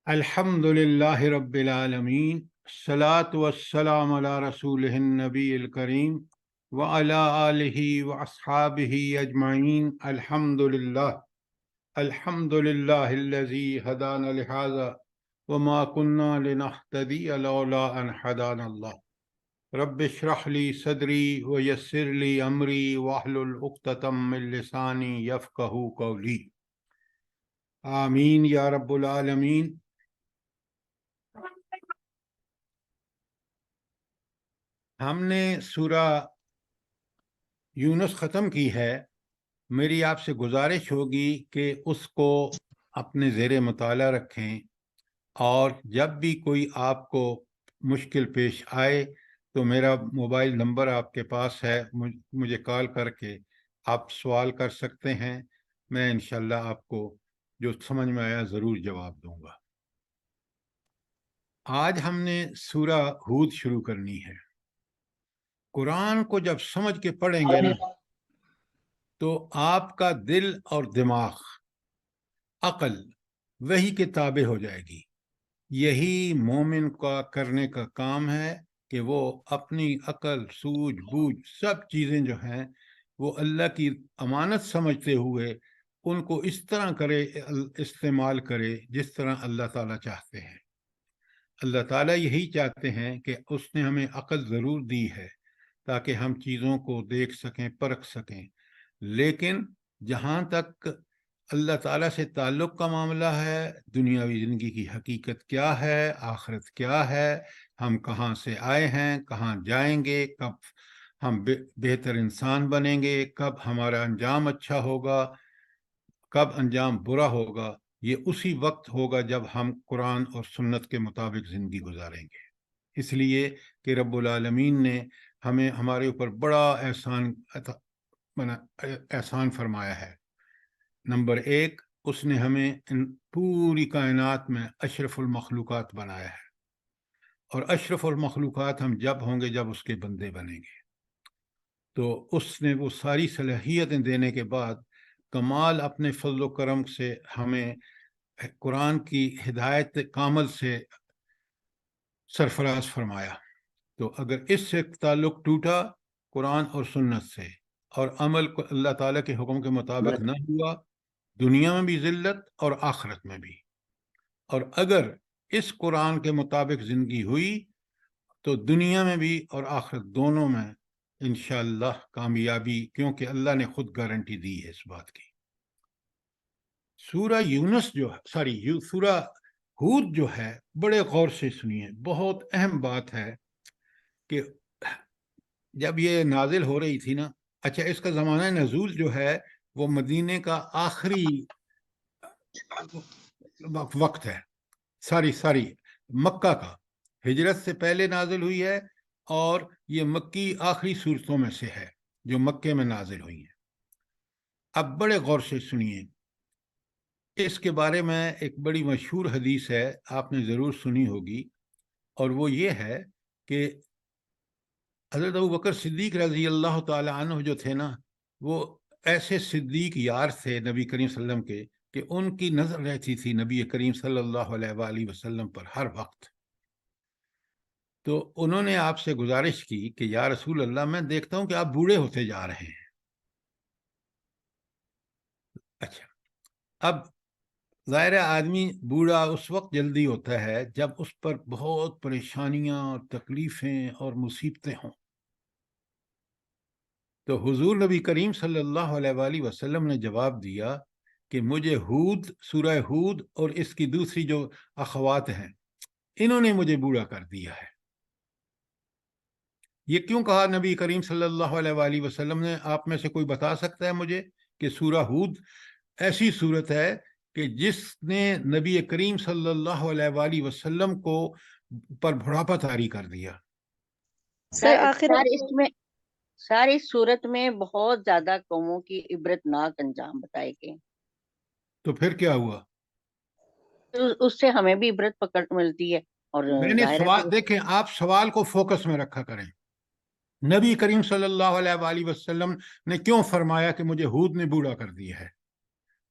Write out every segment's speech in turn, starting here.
الحمد للہ رب العالمین، الصلاۃ والسلام علی رسولہ النبی الکریم وعلی آلہ واصحابہ اجمعین۔ الحمد للہ الذی ہدانا لہذا وما كنا لنہتدی لولا ان ہدانا اللہ۔ رب اشرح لی صدری ویسر لی امری واحلل عقدۃ من لسانی یفقہوا قولی، آمین یا رب العالمین۔ ہم نے سورہ یونس ختم کی ہے۔ میری آپ سے گزارش ہوگی کہ اس کو اپنے زیر مطالعہ رکھیں، اور جب بھی کوئی آپ کو مشکل پیش آئے تو میرا موبائل نمبر آپ کے پاس ہے، مجھے کال کر کے آپ سوال کر سکتے ہیں۔ میں انشاءاللہ آپ کو جو سمجھ میں آیا ضرور جواب دوں گا۔ آج ہم نے سورہ ہود شروع کرنی ہے۔ قرآن کو جب سمجھ کے پڑھیں گے نا تو آپ کا دل اور دماغ، عقل وہی کے تابع ہو جائے گی۔ یہی مومن کا کرنے کا کام ہے کہ وہ اپنی عقل، سوجھ بوجھ سب چیزیں جو ہیں وہ اللہ کی امانت سمجھتے ہوئے ان کو اس طرح کرے، استعمال کرے جس طرح اللہ تعالیٰ چاہتے ہیں۔ اللہ تعالیٰ یہی چاہتے ہیں کہ اس نے ہمیں عقل ضرور دی ہے تاکہ ہم چیزوں کو دیکھ سکیں، پرکھ سکیں، لیکن جہاں تک اللہ تعالیٰ سے تعلق کا معاملہ ہے، دنیاوی زندگی کی حقیقت کیا ہے، آخرت کیا ہے، ہم کہاں سے آئے ہیں، کہاں جائیں گے، کب ہم بہتر انسان بنیں گے، کب ہمارا انجام اچھا ہوگا، کب انجام برا ہوگا، یہ اسی وقت ہوگا جب ہم قرآن اور سنت کے مطابق زندگی گزاریں گے۔ اس لیے کہ رب العالمین نے ہمیں ہمارے اوپر بڑا احسان فرمایا ہے۔ نمبر ایک، اس نے ہمیں ان پوری کائنات میں اشرف المخلوقات بنایا ہے، اور اشرف المخلوقات ہم جب ہوں گے جب اس کے بندے بنیں گے۔ تو اس نے وہ ساری صلاحیتیں دینے کے بعد کمال اپنے فضل و کرم سے ہمیں قرآن کی ہدایت کامل سے سرفراز فرمایا۔ تو اگر اس سے تعلق ٹوٹا قرآن اور سنت سے، اور عمل کو اللہ تعالیٰ کے حکم کے مطابق نہ ہوا، دنیا میں بھی ذلت اور آخرت میں بھی۔ اور اگر اس قرآن کے مطابق زندگی ہوئی تو دنیا میں بھی اور آخرت دونوں میں انشاءاللہ کامیابی، کیونکہ اللہ نے خود گارنٹی دی ہے اس بات کی۔ سورہ یونس سورہ ہود جو ہے، بڑے غور سے سنیے، بہت اہم بات ہے کہ جب یہ نازل ہو رہی تھی نا، اچھا اس کا زمانہ نزول جو ہے وہ مدینے کا آخری وقت ہے، ساری مکہ کا، ہجرت سے پہلے نازل ہوئی ہے، اور یہ مکی آخری صورتوں میں سے ہے جو مکے میں نازل ہوئی ہیں۔ اب بڑے غور سے سنیے، اس کے بارے میں ایک بڑی مشہور حدیث ہے، آپ نے ضرور سنی ہوگی، اور وہ یہ ہے کہ حضرت ابوبکر صدیق رضی اللہ تعالی عنہ جو تھے نا، وہ ایسے صدیق یار تھے نبی کریم صلی اللہ علیہ وسلم کے کہ ان کی نظر رہتی تھی نبی کریم صلی اللہ علیہ وآلہ وسلم پر ہر وقت۔ تو انہوں نے آپ سے گزارش کی کہ یا رسول اللہ، میں دیکھتا ہوں کہ آپ بوڑھے ہوتے جا رہے ہیں۔ اچھا، اب ظاہر آدمی بوڑھا اس وقت جلدی ہوتا ہے جب اس پر بہت پریشانیاں اور تکلیفیں اور مصیبتیں ہوں۔ تو حضور نبی کریم صلی اللہ علیہ وآلہ وسلم نے جواب دیا کہ مجھے سورہ ہود اور اس کی دوسری جو اخوات ہیں، انہوں نے مجھے بوڑھا کر دیا ہے۔ یہ کیوں کہا نبی کریم صلی اللہ علیہ وآلہ وسلم نے؟ آپ میں سے کوئی بتا سکتا ہے مجھے کہ سورہ ہود ایسی صورت ہے کہ جس نے نبی کریم صلی اللہ علیہ وآلہ وسلم کو پر بڑھاپا طاری کر دیا؟ ساری صورت میں بہت زیادہ قوموں کی عبرتناک انجام بتائے گئے۔ تو پھر کیا ہوا؟ اس سے ہمیں بھی عبرت پکڑ ملتی ہے۔ اور میں نے سوال دیکھیں، آپ سوال کو فوکس میں رکھا کریں۔ نبی کریم صلی اللہ علیہ وآلہ وسلم نے کیوں فرمایا کہ مجھے ہود نے بوڑھا کر دیا ہے؟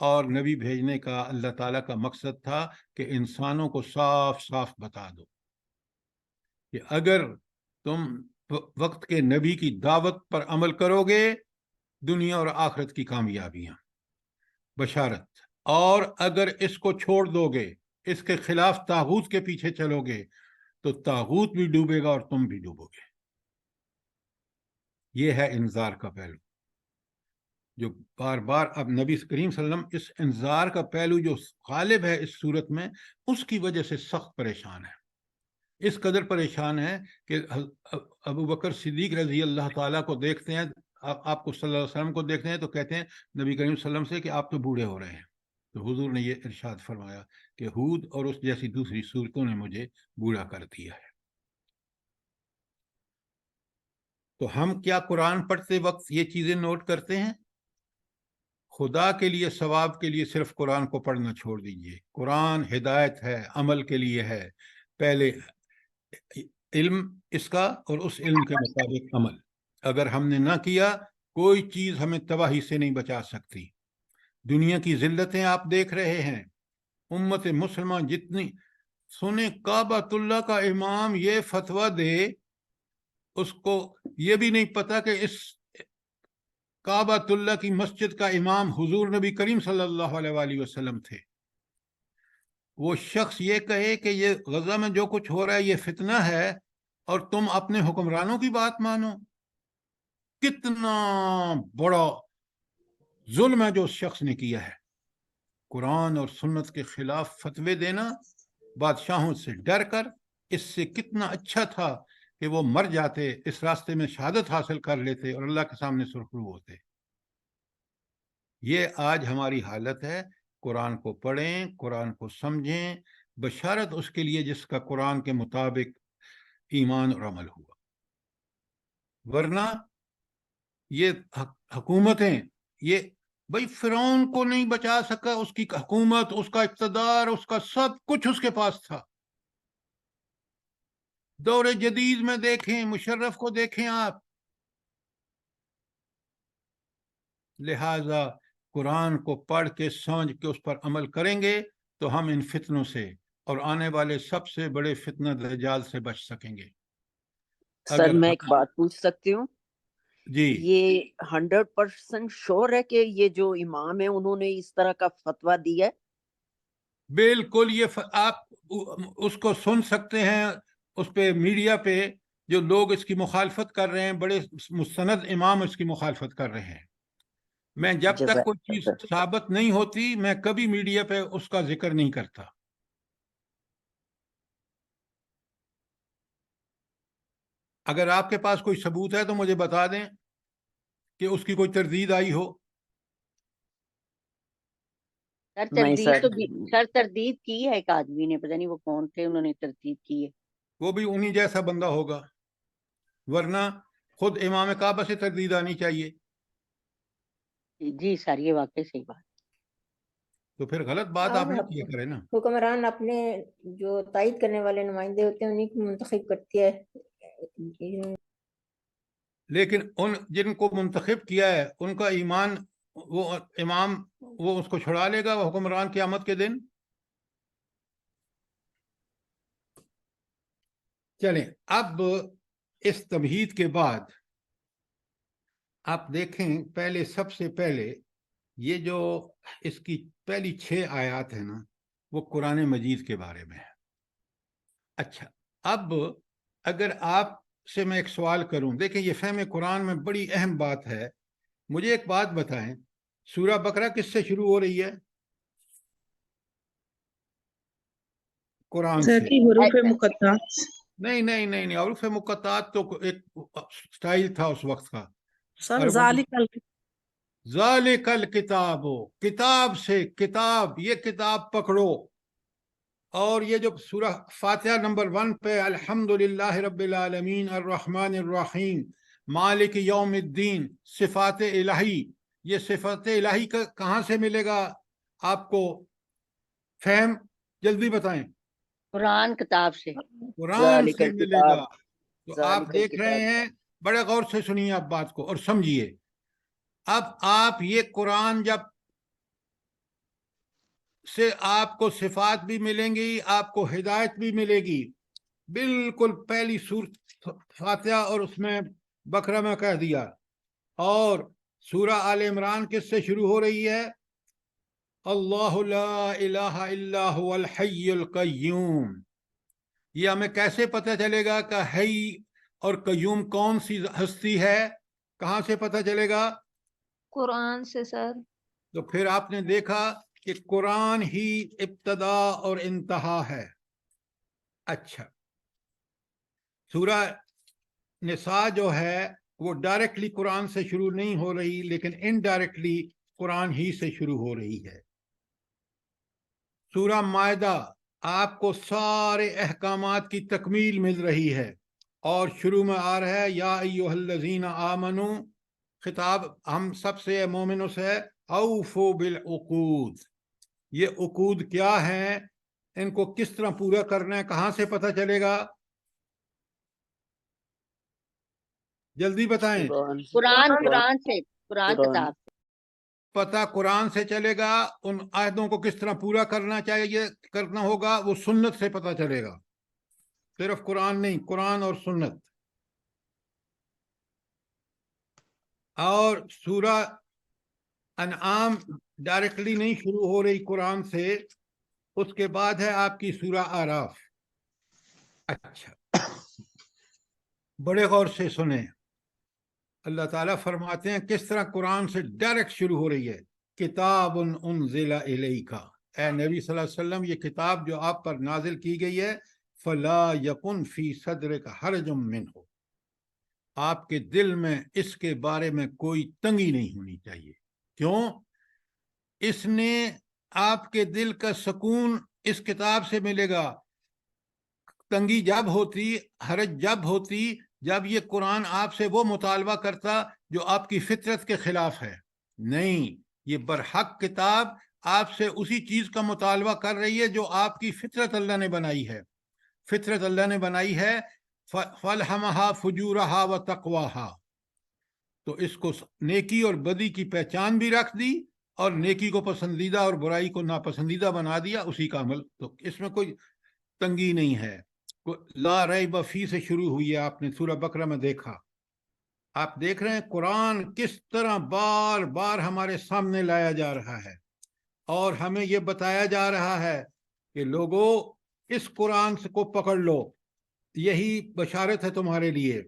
اور نبی بھیجنے کا اللہ تعالیٰ کا مقصد تھا کہ انسانوں کو صاف صاف بتا دو کہ اگر تم وقت کے نبی کی دعوت پر عمل کرو گے دنیا اور آخرت کی کامیابیاں بشارت، اور اگر اس کو چھوڑ دو گے، اس کے خلاف طاغوت کے پیچھے چلو گے تو طاغوت بھی ڈوبے گا اور تم بھی ڈوبو گے۔ یہ ہے انذار کا پہلو جو بار بار اب نبی کریم صلی اللہ علیہ وسلم اس انذار کا پہلو جو غالب ہے اس صورت میں، اس کی وجہ سے سخت پریشان ہے۔ اس قدر پریشان ہے کہ ابو بکر صدیق رضی اللہ تعالیٰ کو دیکھتے ہیں، آپ کو صلی اللہ علیہ وسلم کو دیکھتے ہیں تو کہتے ہیں نبی کریم صلی اللہ علیہ وسلم سے کہ آپ تو بوڑھے ہو رہے ہیں۔ تو حضور نے یہ ارشاد فرمایا کہ ہود اور اس جیسی دوسری صورتوں نے مجھے بوڑھا کر دیا ہے۔ تو ہم کیا قرآن پڑھتے وقت یہ چیزیں نوٹ کرتے ہیں؟ خدا کے لیے ثواب کے لیے صرف قرآن کو پڑھنا چھوڑ دیجئے۔ قرآن ہدایت ہے، عمل کے لیے ہے۔ پہلے علم اس کا اور اس علم کے مطابق عمل، اگر ہم نے نہ کیا کوئی چیز ہمیں تباہی سے نہیں بچا سکتی۔ دنیا کی ذلتیں آپ دیکھ رہے ہیں، امت مسلمہ جتنی سنیں کعبۃ اللہ کا امام یہ فتویٰ دے، اس کو یہ بھی نہیں پتا کہ اس کعبۃ اللہ کی مسجد کا امام حضور نبی کریم صلی اللہ علیہ وآلہ وسلم تھے۔ وہ شخص یہ کہے کہ یہ غزہ میں جو کچھ ہو رہا ہے یہ فتنہ ہے اور تم اپنے حکمرانوں کی بات مانو، کتنا بڑا ظلم ہے جو اس شخص نے کیا ہے۔ قرآن اور سنت کے خلاف فتوے دینا بادشاہوں سے ڈر کر، اس سے کتنا اچھا تھا کہ وہ مر جاتے، اس راستے میں شہادت حاصل کر لیتے اور اللہ کے سامنے سرخرو ہوتے۔ یہ آج ہماری حالت ہے۔ قرآن کو پڑھیں، قرآن کو سمجھیں، بشارت اس کے لیے جس کا قرآن کے مطابق ایمان اور عمل ہوا۔ ورنہ یہ حکومتیں، یہ بھائی فرعون کو نہیں بچا سکا، اس کی حکومت، اس کا اقتدار، اس کا سب کچھ اس کے پاس تھا۔ دور جدید میں دیکھیں، مشرف کو دیکھیں آپ۔ لہذا قرآن کو پڑھ کے سمجھ کے اس پر عمل کریں گے تو ہم ان فتنوں سے اور آنے والے سب سے بڑے فتنہ دجال سے بچ سکیں گے۔ سر میں ایک بات پوچھ سکتی ہوں؟ جی، یہ 100% شور ہے کہ یہ جو امام ہے انہوں نے اس طرح کا فتویٰ دیا ہے؟ بالکل۔ یہ آپ اس کو سن سکتے ہیں اس پہ، میڈیا پہ جو لوگ اس کی مخالفت کر رہے ہیں، بڑے مستند امام اس کی مخالفت کر رہے ہیں۔ میں جب تک کوئی چیز ثابت نہیں ہوتی میں کبھی میڈیا پہ اس کا ذکر نہیں کرتا۔ اگر آپ کے پاس کوئی ثبوت ہے تو مجھے بتا دیں کہ اس کی کوئی تردید آئی ہو۔ سر تردید کی ہے ایک آدمی نے، پتہ نہیں وہ کون تھے، انہوں نے تردید کی ہے۔ وہ بھی انہی جیسا بندہ ہوگا، ورنہ خود امام کعبہ سے تردید آنی چاہیے۔ جی سر، یہ واقعی صحیح بات۔ تو پھر غلط بات آپ نہیں کیا کرے نا۔ حکمران اپنے جو تائید کرنے والے نمائندے ہوتے ہیں انہیں کو منتخب کرتی ہے، لیکن ان جن کو منتخب کیا ہے ان کا ایمان، وہ امام وہ اس کو چھڑا لے گا وہ حکمران قیامت کے دن؟ چلیں اب اس تمہید کے بعد آپ دیکھیں، پہلے سب سے پہلے یہ جو اس کی پہلی 6 آیات ہیں نا وہ قرآن مجید کے بارے میں ہے۔ اچھا، اب اگر آپ سے میں ایک سوال کروں، دیکھیں یہ فہم قرآن میں بڑی اہم بات ہے۔ مجھے ایک بات بتائیں، سورہ بقرہ کس سے شروع ہو رہی ہے؟ قرآن سے۔ حروف مقطعات؟ نہیں، حروف مقطعات تو ایک سٹائل تھا اس وقت کا۔ سر ذالک الکتاب، کتاب سے، کتاب، یہ کتاب پکڑو۔ اور یہ جو سورہ فاتحہ نمبر 1 پہ الحمدللہ رب العالمین الرحمن الرحیم مالک یوم الدین، صفات الہی، یہ صفات الہی کا کہاں سے ملے گا آپ کو فہم؟ جلدی بتائیں۔ قرآن کتاب سے، قرآن سے ملے گا۔ تو آپ دیکھ رہے ہیں، بڑے غور سے سنیے آپ بات کو اور سمجھیے۔ اب آپ یہ قرآن جب سے آپ کو صفات بھی ملیں گی, آپ کو ہدایت بھی ملے گی. بالکل پہلی سورۃ فاتحہ اور اس میں بقرہ میں کہہ دیا. اور سورہ آل عمران کس سے شروع ہو رہی ہے؟ اللہ لا الہ الا هو الحی القیوم. یہ ہمیں کیسے پتہ چلے گا کہ حی اور قیوم کون سی ہستی ہے؟ کہاں سے پتہ چلے گا؟ قرآن سے سر. تو پھر آپ نے دیکھا کہ قرآن ہی ابتدا اور انتہا ہے. اچھا, سورہ نساء جو ہے وہ ڈائریکٹلی قرآن سے شروع نہیں ہو رہی, لیکن انڈائریکٹلی قرآن ہی سے شروع ہو رہی ہے. سورہ مائدہ آپ کو سارے احکامات کی تکمیل مل رہی ہے, اور شروع میں آ رہا ہے یا ایھا الذین آمنو. خطاب ہم سب سے مومنوں سے, اوفوا بالعقود. یہ عقود کیا ہیں, ان کو کس طرح پورا کرنا ہے, کہاں سے پتہ چلے گا؟ جلدی بتائیں. قرآن سے, قرآن کتاب سے. پتہ قرآن سے چلے گا. ان عہدوں کو کس طرح پورا کرنا چاہیے, کرنا ہوگا, وہ سنت سے پتہ چلے گا. صرف قرآن نہیں, قرآن اور سنت. اور سورہ انعام ڈائریکٹلی نہیں شروع ہو رہی قرآن سے, اس کے بعد ہے آپ کی سورہ اعراف. اچھا, بڑے غور سے سنیں. اللہ تعالیٰ فرماتے ہیں کس طرح قرآن سے ڈائریکٹ شروع ہو رہی ہے. کتاب انزل الیک, اے نبی صلی اللہ علیہ وسلم, یہ کتاب جو آپ پر نازل کی گئی ہے, فلا یکن فی صدرک حرج منہ, آپ کے دل میں اس کے بارے میں کوئی تنگی نہیں ہونی چاہیے. کیوں؟ اس نے آپ کے دل کا سکون اس کتاب سے ملے گا. تنگی جب ہوتی, حرج جب ہوتی, جب یہ قرآن آپ سے وہ مطالبہ کرتا جو آپ کی فطرت کے خلاف ہے. نہیں, یہ برحق کتاب آپ سے اسی چیز کا مطالبہ کر رہی ہے جو آپ کی فطرت اللہ نے بنائی ہے. فطرت اللہ نے بنائی ہے فَأَلْهَمَهَا فُجُورَهَا وَتَقْوَاهَا. تو اس کو نیکی اور بدی کی پہچان بھی رکھ دی, اور نیکی کو پسندیدہ اور برائی کو ناپسندیدہ بنا دیا, اسی کا عمل. تو اس میں کوئی تنگی نہیں ہے. لا ریب فی سے شروع ہوئی ہے, آپ نے سورہ بقرہ میں دیکھا. آپ دیکھ رہے ہیں قرآن کس طرح بار بار ہمارے سامنے لایا جا رہا ہے, اور ہمیں یہ بتایا جا رہا ہے کہ لوگوں اس قرآن کو پکڑ لو, یہی بشارت ہے تمہارے لیے.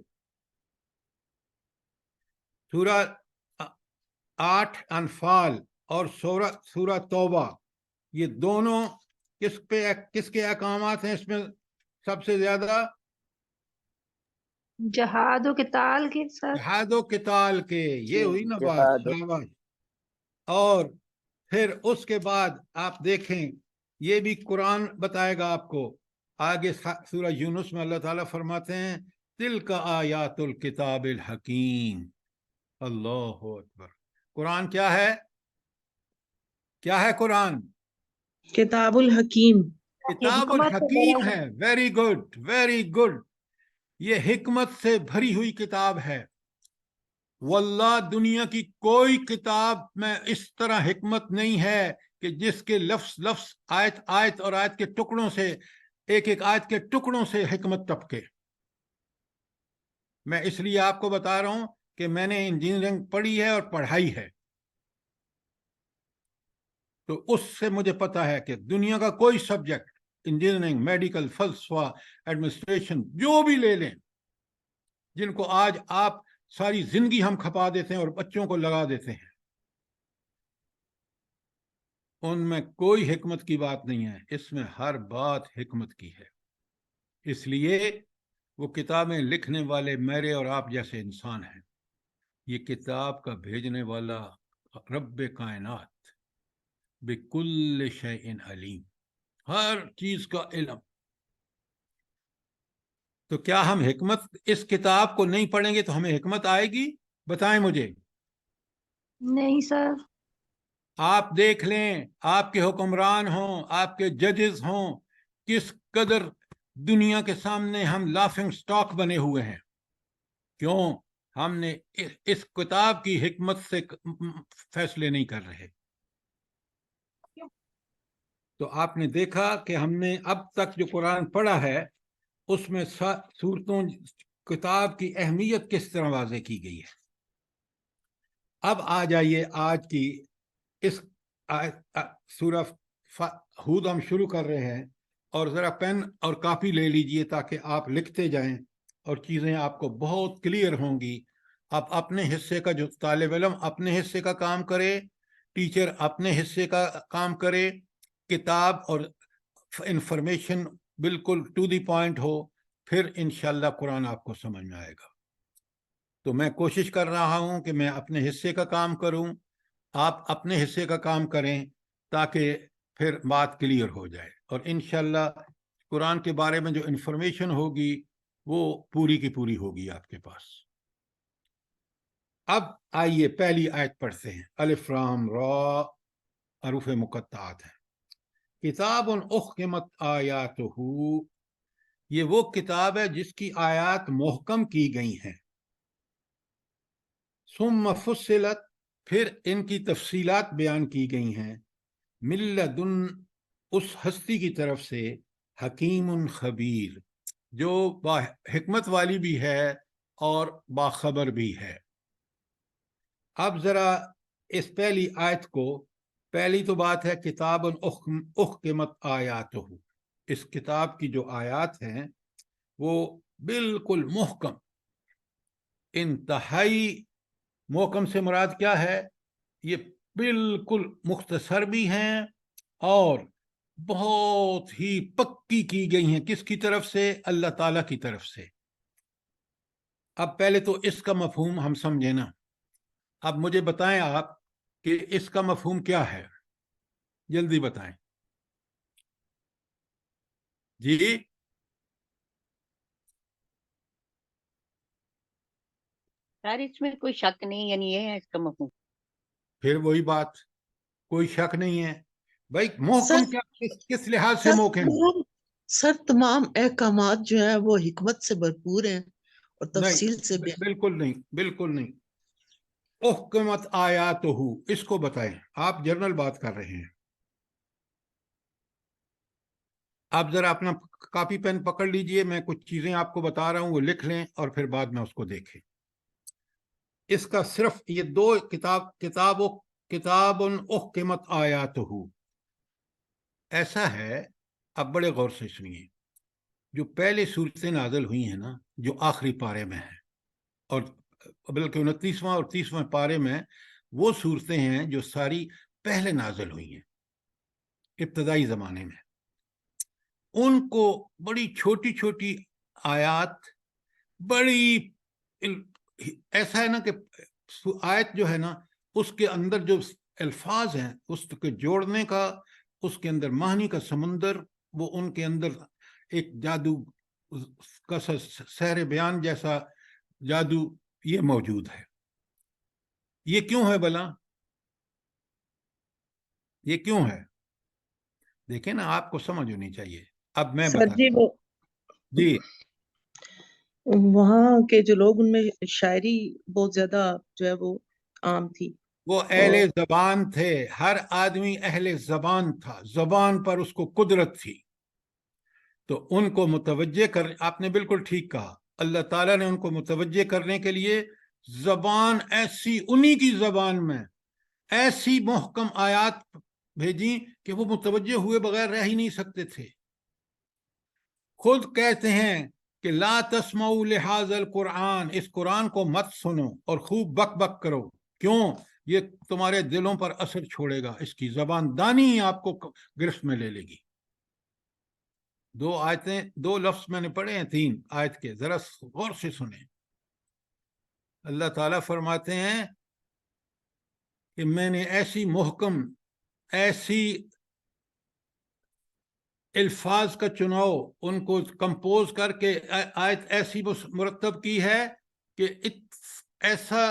سورہ 8 انفال اور سورہ توبہ, یہ دونوں کس کے احکامات ہیں اس میں سب سے زیادہ؟ جہاد و قتال کے سر. جہاد و قتال کے. یہ ہوئی نا بات. اور پھر اس کے بعد آپ دیکھیں, یہ بھی قرآن بتائے گا آپ کو. آگے سورہ یونس میں اللہ تعالیٰ فرماتے ہیں تلک آیات الکتاب الحکیم. اللہ اکبر. قرآن کیا ہے؟ کیا ہے قرآن؟ کتاب الحکیم. کتاب الحکیم ہے. Very good, very good. یہ حکمت سے بھری ہوئی کتاب ہے. واللہ دنیا کی کوئی کتاب میں اس طرح حکمت نہیں ہے کہ جس کے لفظ لفظ, آیت آیت اور آیت کے ٹکڑوں سے, ایک ایک آیت کے ٹکڑوں سے حکمت ٹپکے. میں اس لیے آپ کو بتا رہا ہوں کہ میں نے انجینئرنگ پڑھی ہے اور پڑھائی ہے, تو اس سے مجھے پتا ہے کہ دنیا کا کوئی سبجیکٹ, انجینئرنگ, میڈیکل, فلسفہ, ایڈمنسٹریشن, جو بھی لے لیں, جن کو آج آپ ساری زندگی ہم کھپا دیتے ہیں اور بچوں کو لگا دیتے ہیں, ان میں کوئی حکمت کی بات نہیں ہے. اس میں ہر بات حکمت کی ہے. اس لیے وہ کتابیں لکھنے والے میرے اور آپ جیسے انسان ہیں. یہ کتاب کا بھیجنے والا رب کائنات بکل شیء علیم, ہر چیز کا علم. تو کیا ہم حکمت اس کتاب کو نہیں پڑھیں گے تو ہمیں حکمت آئے گی؟ بتائیں مجھے. نہیں سر. آپ دیکھ لیں, آپ کے حکمران ہوں, آپ کے ججز ہوں, کس قدر دنیا کے سامنے ہم لافنگ سٹاک بنے ہوئے ہیں. کیوں؟ ہم نے اس کتاب کی حکمت سے فیصلے نہیں کر رہے. تو آپ نے دیکھا کہ ہم نے اب تک جو قرآن پڑھا ہے اس میں سورتوں کتاب کی اہمیت کس طرح واضح کی گئی ہے. اب آ جائیے آج کی اس سورہ ہود ہم شروع کر رہے ہیں، اور ذرا پین اور کاپی لے لیجئے تاکہ آپ لکھتے جائیں اور چیزیں آپ کو بہت کلیئر ہوں گی. آپ اپنے حصے کا، جو طالب علم اپنے حصے کا کام کرے، ٹیچر اپنے حصے کا کام کرے، کتاب اور انفارمیشن بالکل ٹو دی پوائنٹ ہو، پھر انشاءاللہ قرآن آپ کو سمجھ میں آئے گا. تو میں کوشش کر رہا ہوں کہ میں اپنے حصے کا کام کروں، آپ اپنے حصے کا کام کریں، تاکہ پھر بات کلیئر ہو جائے. اور انشاءاللہ قرآن کے بارے میں جو انفارمیشن ہوگی وہ پوری کی پوری ہوگی آپ کے پاس. اب آئیے پہلی آیت پڑھتے ہیں. الف لام را حروف مقطعات ہیں. کتاب احکمت آیاتہ، یہ وہ کتاب ہے جس کی آیات محکم کی گئی ہیں. ثم فصلت، پھر ان کی تفصیلات بیان کی گئی ہیں. من لدن، اس ہستی کی طرف سے، حکیم خبیر، جو با حکمت والی بھی ہے اور باخبر بھی ہے. اب ذرا اس پہلی آیت کو، پہلی تو بات ہے کتاب احکمت آیاتہ، اس کتاب کی جو آیات ہیں وہ بالکل محکم، انتہائی محکم سے مراد کیا ہے؟ یہ بالکل مختصر بھی ہیں اور بہت ہی پکی کی گئی ہیں. کس کی طرف سے؟ اللہ تعالیٰ کی طرف سے. اب پہلے تو اس کا مفہوم ہم سمجھیں نا. اب مجھے بتائیں آپ کہ اس کا مفہوم کیا ہے، جلدی بتائیں جی. یار اس میں کوئی شک نہیں، یعنی یہ ہے اس کا مفہوم. پھر وہی بات، کوئی شک نہیں ہے بھائی. سر محکم کیا، کس لحاظ سے سر محکم؟ سر تمام احکامات جو ہیں وہ حکمت سے بھرپور ہیں اور تفصیل سے نہیں، بیان. بالکل نہیں، بالکل نہیں. احکمت آیاتہ، اس کو بتائیں. آپ جنرل بات کر رہے ہیں. آپ ذرا اپنا کاپی پین پکڑ لیجئے، میں کچھ چیزیں آپ کو بتا رہا ہوں، وہ لکھ لیں اور پھر بعد میں اس کو دیکھیں. اس کا صرف یہ دو کتاب احکمت آیاتہ ایسا ہے. اب بڑے غور سے سنیے. جو پہلے صورتیں نازل ہوئی ہیں نا، جو آخری پارے میں ہیں، اور بلکہ 29واں اور 30واں پارے میں، وہ صورتیں ہیں جو ساری پہلے نازل ہوئی ہیں ابتدائی زمانے میں. ان کو بڑی چھوٹی چھوٹی آیات، بڑی ایسا ہے نا کہ آیت جو ہے نا، اس کے اندر جو الفاظ ہیں، اس کے جوڑنے کا، اس کے اندر معنی کا سمندر، وہ ان کے اندر ایک جادو کا سحر بیان جیسا جادو یہ موجود ہے. یہ کیوں ہے بھلا؟ یہ کیوں ہے؟ دیکھیں نا، آپ کو سمجھ ہونی چاہیے. اب میں سر جی وہ جی وہاں کے جو لوگ، ان میں شاعری بہت زیادہ جو ہے وہ عام تھی. وہ اہل زبان تھے، ہر آدمی اہل زبان تھا، زبان پر اس کو قدرت تھی. تو ان کو متوجہ آپ نے بالکل ٹھیک کہا، اللہ تعالیٰ نے ان کو متوجہ کرنے کے لیے زبان ایسی، انہی کی زبان میں ایسی محکم آیات بھیجی کہ وہ متوجہ ہوئے بغیر رہ ہی نہیں سکتے تھے. خود کہتے ہیں کہ لا تسمعوا لہذا القرآن، اس قرآن کو مت سنو اور خوب بک بک کرو. کیوں؟ یہ تمہارے دلوں پر اثر چھوڑے گا، اس کی زبان دانی آپ کو گرفت میں لے لے گی. دو آیتیں، دو لفظ میں نے پڑھے ہیں 3 آیت کے، ذرا غور سے سنیں. اللہ تعالیٰ فرماتے ہیں کہ میں نے ایسی محکم، ایسی الفاظ کا چناؤ، ان کو کمپوز کر کے آیت ایسی مرتب کی ہے کہ ایسا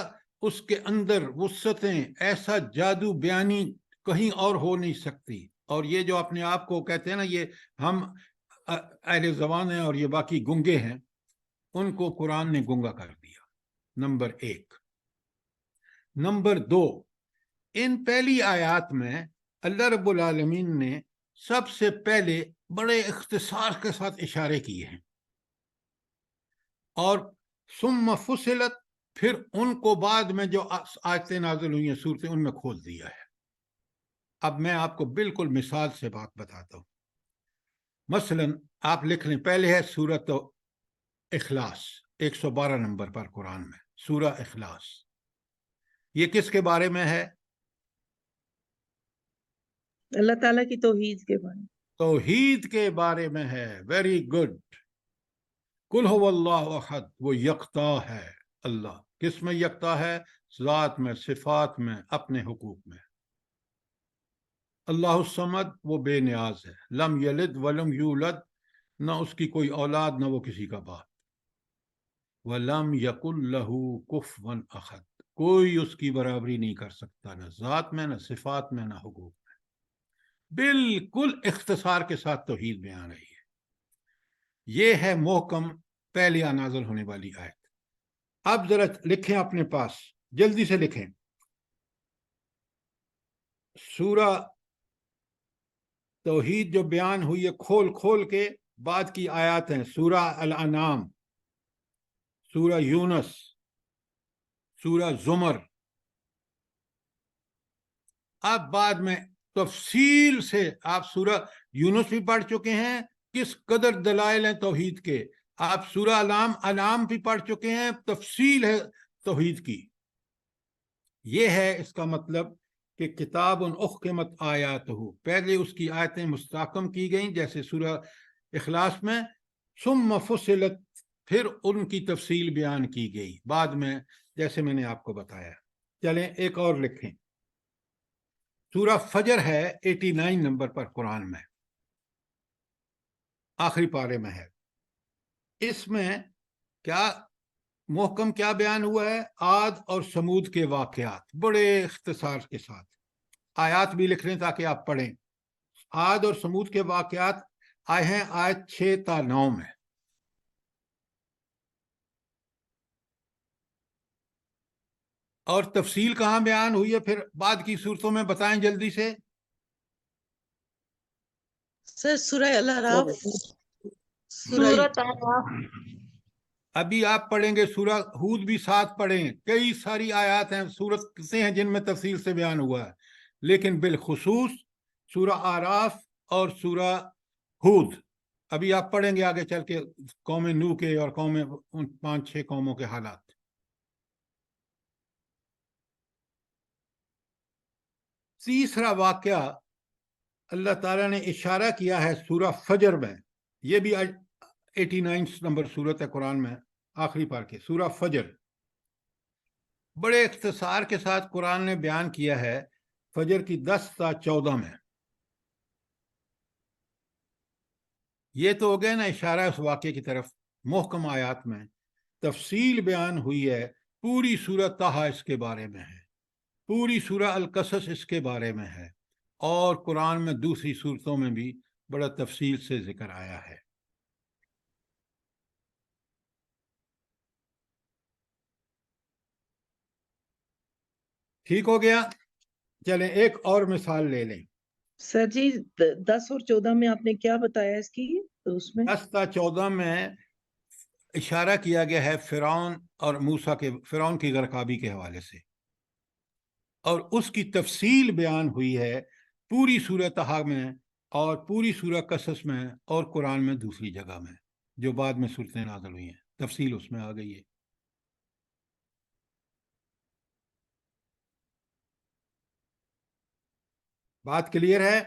اس کے اندر وسعتیں، ایسا جادو بیانی کہیں اور ہو نہیں سکتی. اور یہ جو اپنے آپ کو کہتے ہیں نا یہ ہم اہل زبان ہیں اور یہ باقی گنگے ہیں، ان کو قرآن نے گنگا کر دیا. نمبر 1. نمبر 2، ان پہلی آیات میں اللہ رب العالمین نے سب سے پہلے بڑے اختصار کے ساتھ اشارے کیے ہیں، اور ثم فصلت، پھر ان کو بعد میں جو آیتیں نازل ہوئی ہیں صورتیں، ان میں کھول دیا ہے۔ اب میں آپ کو بالکل مثال سے بات بتاتا ہوں۔ مثلا آپ لکھ لیں، پہلے ہے سورۃ اخلاص، 112 نمبر پر قرآن میں سورہ اخلاص۔ یہ کس کے بارے میں ہے؟ اللہ تعالیٰ کی توحید کے بارے میں۔ توحید کے بارے میں ہے۔ Very good. قل هو اللہ احد، وہ یکتا ہے۔ اللہ کس میں یکتا ہے؟ ذات میں، صفات میں، اپنے حقوق میں۔ اللہ الصمد، وہ بے نیاز ہے۔ لم یلد ولم یولد، نہ اس کی کوئی اولاد نہ وہ کسی کا باپ۔ ولم یکن لہ کفوا احد، کوئی اس کی برابری نہیں کر سکتا، نہ ذات میں، نہ صفات میں، نہ حقوق میں۔ بالکل اختصار کے ساتھ توحید بیان رہی ہے۔ یہ ہے محکم پہلی نازل ہونے والی آیت۔ اب ذرا لکھیں اپنے پاس، جلدی سے لکھیں۔ سورہ توحید جو بیان ہوئی ہے کھول کھول کے، بعد کی آیات ہیں سورہ الانعام، سورہ یونس، سورہ زمر۔ اب بعد میں تفصیل سے آپ سورہ یونس بھی پڑھ چکے ہیں، کس قدر دلائل ہیں توحید کے۔ آپ سورہ انعام بھی پڑھ چکے ہیں، تفصیل ہے توحید کی۔ یہ ہے اس کا مطلب کہ کتاب احکمت آیاتہ، پہلے اس کی آیتیں مستحکم کی گئیں جیسے سورہ اخلاص میں، ثم فصلت، پھر ان کی تفصیل بیان کی گئی بعد میں، جیسے میں نے آپ کو بتایا۔ چلیں ایک اور لکھیں، سورہ فجر ہے 89 نمبر پر قرآن میں، آخری پارے میں ہے۔ اس میں کیا محکم کیا بیان ہوا ہے؟ عاد اور سمود کے واقعات، بڑے اختصار کے ساتھ۔ آیات بھی لکھ لیں تاکہ آپ پڑھیں۔ عاد اور سمود کے واقعات آئے ہیں آیت 6 تا 9 میں۔ اور تفصیل کہاں بیان ہوئی ہے پھر بعد کی صورتوں میں؟ بتائیں جلدی سے۔ سر سورہ الاعراف، سورۃ اعراف، ابھی آپ پڑھیں گے سورہ ہود بھی ساتھ پڑھیں، کئی ساری آیات ہیں، صورتیں ہیں جن میں تفصیل سے بیان ہوا ہے، لیکن بالخصوص سورہ اعراف اور سورہ ہود۔ ابھی آپ پڑھیں گے آگے چل کے قوم نوح کے اور قوم 5-6 قوموں کے حالات۔ تیسرا واقعہ اللہ تعالیٰ نے اشارہ کیا ہے سورہ فجر میں، یہ بھی 89 نمبر سورت ہے قرآن میں، آخری پار کے سورہ فجر۔ بڑے اختصار کے ساتھ قرآن نے بیان کیا ہے فجر کی 10 تا 14 میں۔ یہ تو ہو گیا نا اشارہ اس واقعے کی طرف۔ محکم آیات میں تفصیل بیان ہوئی ہے، پوری سورہ طٰہٰ اس کے بارے میں ہے، پوری سورہ القصص اس کے بارے میں ہے، اور قرآن میں دوسری صورتوں میں بھی بڑا تفصیل سے ذکر آیا ہے۔ ٹھیک ہو گیا؟ چلیں ایک اور مثال لے لیں۔ سر جی 10 اور 14 میں آپ نے کیا بتایا اس کی؟ تو اس میں 10 تا 14 میں اشارہ کیا گیا ہے فرعون اور موسیٰ کے، فرعون کی غرقابی کے حوالے سے، اور اس کی تفصیل بیان ہوئی ہے پوری سورہ طٰہٰ میں اور پوری سورہ قصص میں اور قرآن میں دوسری جگہ میں، جو بعد میں صورتیں نازل ہوئی ہیں، تفصیل اس میں آ گئی ہے۔ بات کلیئر ہے؟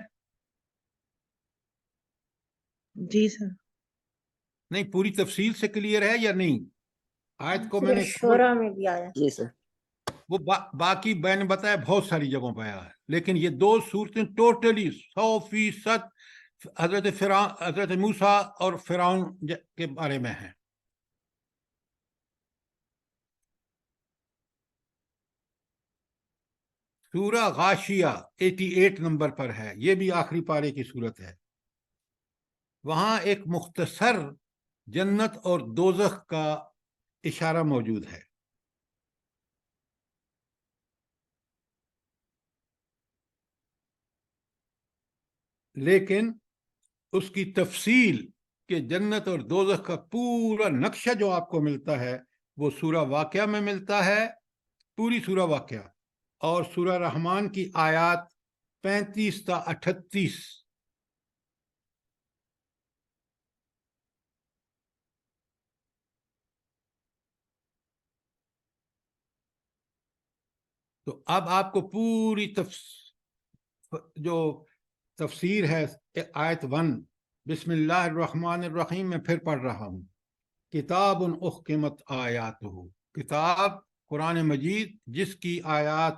جی سر۔ نہیں پوری تفصیل سے کلیئر ہے یا نہیں؟ آیت کو میں سورہ نے شورہ میں بھی آیا۔ جی سر۔ وہ باقی میں نے بتایا بہت ساری جگہوں پہ آیا ہے، لیکن یہ دو صورتیں ٹوٹلی 100% حضرت موسیٰ اور فرعون کے بارے میں ہیں۔ سورہ غاشیہ 88 نمبر پر ہے، یہ بھی آخری پارے کی صورت ہے۔ وہاں ایک مختصر جنت اور دوزخ کا اشارہ موجود ہے۔ لیکن اس کی تفصیل کہ جنت اور دوزخ کا پورا نقشہ جو آپ کو ملتا ہے وہ سورہ واقعہ میں ملتا ہے، پوری سورہ واقعہ، اور سورہ رحمان کی آیات 35 تا 38۔ تو اب آپ کو پوری جو تفسیر ہے آیت 1 بسم اللہ الرحمن الرحیم میں پھر پڑھ رہا ہوں، کتاب احکمت آیاتہ، کتاب قرآن مجید جس کی آیات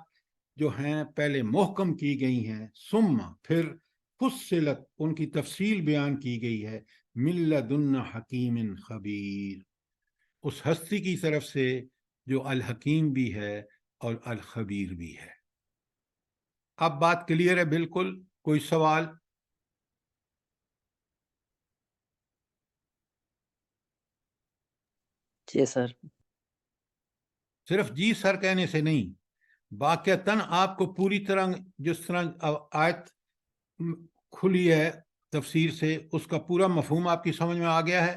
جو ہیں پہلے محکم کی گئی ہیں، ثم پھر فصلت ان کی تفصیل بیان کی گئی ہے، من لدن حکیم خبیر، اس ہستی کی طرف سے جو الحکیم بھی ہے اور الخبیر بھی ہے۔ اب بات کلیئر ہے بالکل؟ کوئی سوال؟ جی سر۔ صرف جی سر کہنے سے نہیں، واقعتاً آپ کو پوری طرح جس طرح آیت کھلی ہے تفسیر سے، اس کا پورا مفہوم آپ کی سمجھ میں آ گیا ہے؟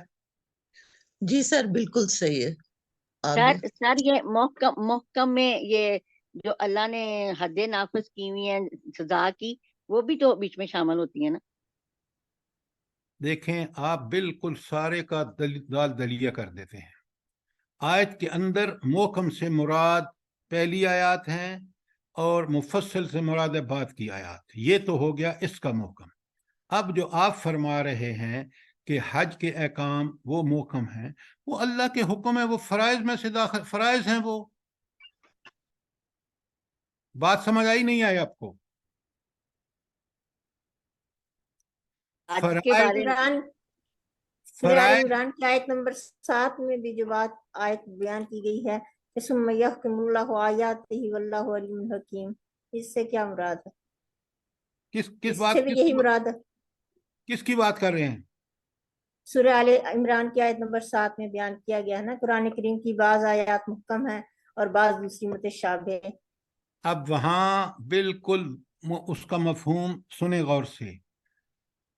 جی سر بالکل صحیح ہے۔ آگے سر یہ محکم میں یہ جو اللہ نے حد نافذ کی ہوئی ہیں سزا کی، وہ بھی تو بیچ میں شامل ہوتی ہیں نا؟ دیکھیں آپ بالکل سارے کا دال دلیہ کر دیتے ہیں۔ آیت کے اندر محکم سے مراد پہلی آیات ہیں اور مفصل سے مراد ہے بعد کی آیات، یہ تو ہو گیا اس کا محکم۔ اب جو آپ فرما رہے ہیں کہ حج کے احکام وہ محکم ہیں، وہ اللہ کے حکم ہے، وہ فرائض میں سے داخل فرائض ہیں۔ وہ بات سمجھ آئی نہیں آئی آپ کو؟ آج کے فرائض عمران سورہ آل عمران کی آیت نمبر 7 میں بھی جو بات آیت بیان کی گئی ہے، ثم یحکم اللہ آیاتہ واللہ علیم حکیم، اس سے کیا مراد ہے؟ کس اس بات سے بھی یہی مراد ہے؟ کس کی بات کر رہے ہیں؟ سورہ آل عمران کی آیت نمبر 7 میں بیان کیا گیا ہے نا، قرآن کریم کی بعض آیات محکم ہیں اور بعض دوسری متشابہ ہیں۔ اب وہاں بالکل اس کا مفہوم سنے غور سے،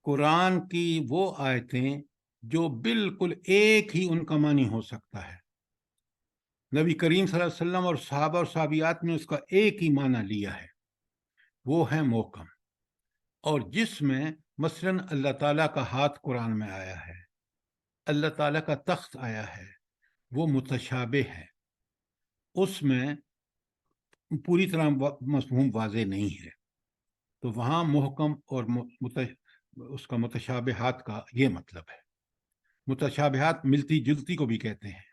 قرآن کی وہ آیتیں جو بالکل ایک ہی ان کا معنی ہو سکتا ہے، نبی کریم صلی اللہ علیہ وسلم اور صحابہ اور صحابیات نے اس کا ایک ہی معنی لیا ہے، وہ ہے محکم۔ اور جس میں مثلاً اللہ تعالیٰ کا ہاتھ قرآن میں آیا ہے، اللہ تعالیٰ کا تخت آیا ہے، وہ متشابہ ہے، اس میں پوری طرح مفہوم واضح نہیں ہے، تو وہاں محکم اور اس کا متشابہات کا یہ مطلب ہے۔ متشابہات ملتی جلتی کو بھی کہتے ہیں۔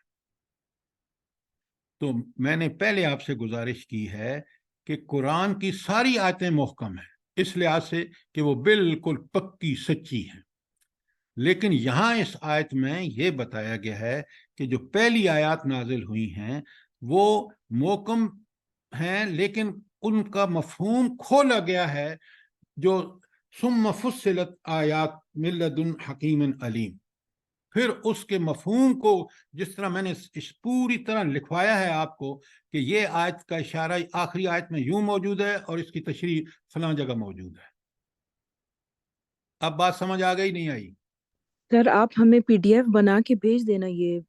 تو میں نے پہلے آپ سے گزارش کی ہے کہ قرآن کی ساری آیتیں محکم ہیں، اس لحاظ سے کہ وہ بالکل پکی سچی ہیں، لیکن یہاں اس آیت میں یہ بتایا گیا ہے کہ جو پہلی آیات نازل ہوئی ہیں وہ محکم ہیں، لیکن ان کا مفہوم کھولا گیا ہے، جو ثم فصلت آیات من لدن حکیم علیم، پھر اس کے مفہوم کو جس طرح میں نے اس پوری طرح لکھوایا ہے آپ کو کہ یہ آیت کا اشارہ آخری آیت میں یوں موجود ہے اور اس کی تشریح فلاں جگہ موجود ہے۔ اب بات سمجھ آ گئی نہیں آئی؟ سر آپ ہمیں پی ڈی ایف بنا کے بھیج دینا یہ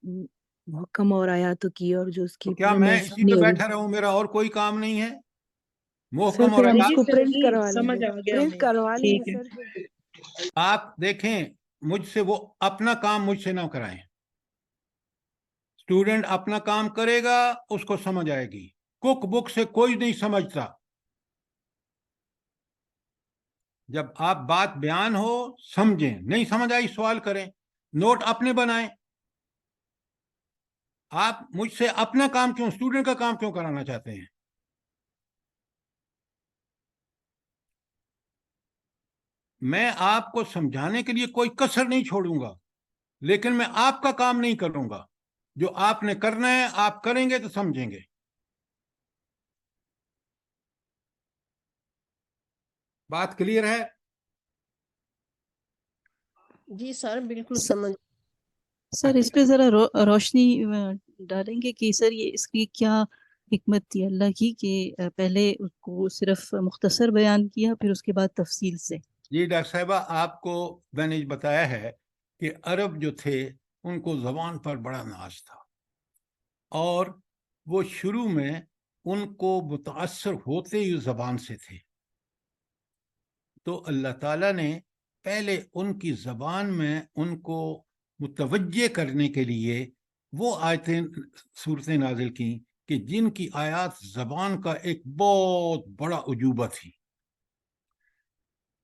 محکم اور آیاتوں کی، اور جو اس کی کیا میں اسی پہ بیٹھا رہوں؟ میرا اور کوئی کام نہیں ہے؟ سر محکم پھر اور ہم آیات اس کو پرنٹ کروا لیں سمجھ گے، آ گیا پرنٹ ہمیں، کروا لیں ٹھیک گے ہے۔ سر۔ آپ دیکھیں، مجھ سے وہ اپنا کام مجھ سے نہ کرائیں، اسٹوڈنٹ اپنا کام کرے گا اس کو سمجھ آئے گی، کک بک سے کوئی نہیں سمجھتا۔ جب آپ بات بیان ہو سمجھیں، نہیں سمجھ آئی سوال کریں، نوٹ اپنے بنائیں۔ آپ مجھ سے اپنا کام کیوں، اسٹوڈنٹ کا کام کیوں کرانا چاہتے ہیں؟ میں آپ کو سمجھانے کے لیے کوئی کسر نہیں چھوڑوں گا، لیکن میں آپ کا کام نہیں کروں گا۔ جو آپ نے کرنا ہے آپ کریں گے تو سمجھیں گے۔ بات کلیئر ہے؟ جی سر بالکل سمجھ۔ سر اس پہ ذرا روشنی ڈالیں گے کہ سر یہ اس کی کیا حکمت تھی اللہ کی کہ پہلے اس کو صرف مختصر بیان کیا پھر اس کے بعد تفصیل سے؟ جی ڈاکٹر صاحبہ، آپ کو میں نے بتایا ہے کہ عرب جو تھے ان کو زبان پر بڑا ناز تھا، اور وہ شروع میں ان کو متاثر ہوتے ہی زبان سے تھے، تو اللہ تعالیٰ نے پہلے ان کی زبان میں ان کو متوجہ کرنے کے لیے وہ آیتیں صورتیں نازل کیں کہ جن کی آیات زبان کا ایک بہت بڑا عجوبہ تھی۔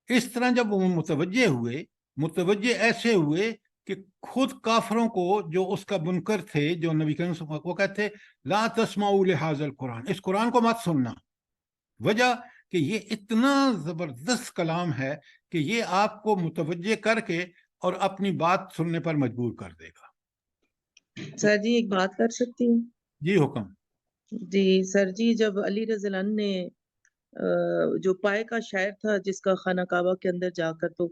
اس طرح جب وہ متوجہ ایسے ہوئے کہ خود کافروں کو، جو اس کا منکر تھے، جو نبی کریم صلی اللہ علیہ وسلم، وہ کہتے لا تسمعوا لہذا القرآن، اس قرآن کو مت سننا، وجہ کہ یہ اتنا زبردست کلام ہے کہ یہ آپ کو متوجہ کر کے اور اپنی بات سننے پر مجبور کر دے گا۔ سر جی ایک بات کر سکتی ہوں؟ جی حکم۔ جی سر جی، جب علی رضی اللہ عنہ نے جو پائے کا شاعر تھا جس کا خانہ کعبہ کے اندر جا کر تو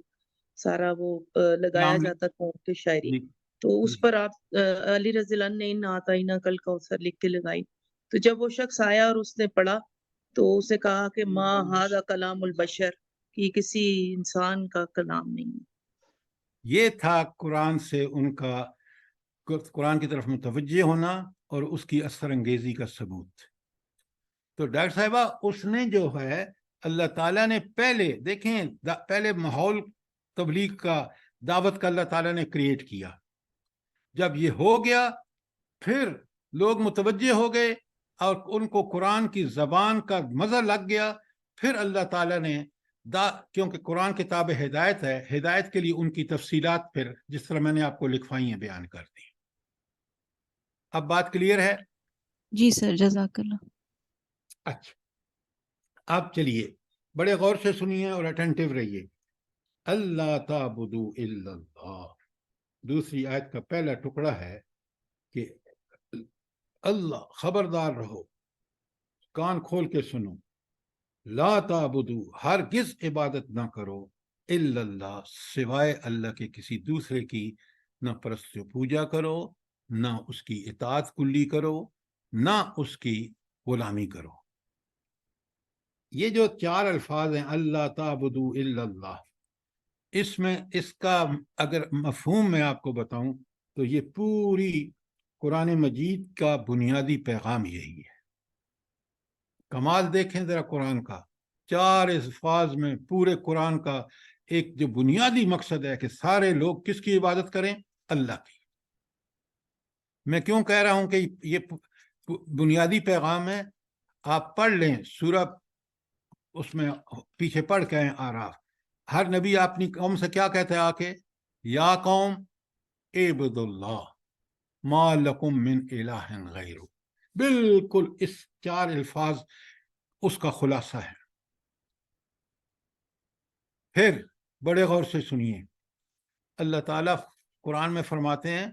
سارا وہ لگایا جاتا تھا ان کی شاعری، تو اس پر آپ علی رضی اللہ عنہ نے ان آتینا کل کوثر لکھ کے لگائی، تو جب وہ شخص آیا اور اس نے پڑھا تو اسے کہا کہ ما ھذا کلام البشر، کہ کسی انسان کا کلام نہیں ہے۔ یہ تھا قرآن سے ان کا، قرآن کی طرف متوجہ ہونا اور اس کی اثر انگیزی کا ثبوت۔ تو ڈاکٹر صاحبہ، اس نے جو ہے اللہ تعالیٰ نے پہلے ماحول تبلیغ کا، دعوت کا اللہ تعالیٰ نے کریٹ کیا، جب یہ ہو گیا پھر لوگ متوجہ ہو گئے اور ان کو قرآن کی زبان کا مزہ لگ گیا، پھر اللہ تعالیٰ نے کیونکہ قرآن کتاب ہدایت ہے، ہدایت کے لیے ان کی تفصیلات پھر جس طرح میں نے آپ کو لکھوائی ہیں بیان کر دی۔ اب بات کلیئر ہے؟ جی سر، جزاک اللہ۔ اچھا، اب چلیے بڑے غور سے سنیے اور اٹینٹیو رہیے۔ اللہ تعبدوا الا اللہ، دوسری آیت کا پہلا ٹکڑا ہے کہ اللہ، خبردار رہو، کان کھول کے سنو، لا تعبدوا، ہرگز عبادت نہ کرو، الا اللہ، سوائے اللہ کے کسی دوسرے کی، نہ پرست و پوجا کرو، نہ اس کی اطاعت کلی کرو، نہ اس کی غلامی کرو۔ یہ جو چار الفاظ ہیں اللہ تعبدوا الا اللہ، اس میں اس کا اگر مفہوم میں آپ کو بتاؤں تو یہ پوری قرآن مجید کا بنیادی پیغام یہی ہے۔ کمال دیکھیں ذرا قرآن کا، چار الفاظ میں پورے قرآن کا ایک جو بنیادی مقصد ہے کہ سارے لوگ کس کی عبادت کریں؟ اللہ کی۔ میں کیوں کہہ رہا ہوں کہ یہ بنیادی پیغام ہے؟ آپ پڑھ لیں سورہ، اس میں پیچھے پڑھ کے آئیں آراف، ہر نبی اپنی قوم سے کیا کہتا ہے آ کے؟ یا قوم اعبدوا اللہ ما لکم من الہ غیرہ، بالکل اس چار الفاظ اس کا خلاصہ ہے۔ پھر بڑے غور سے سنیے، اللہ تعالیٰ قرآن میں فرماتے ہیں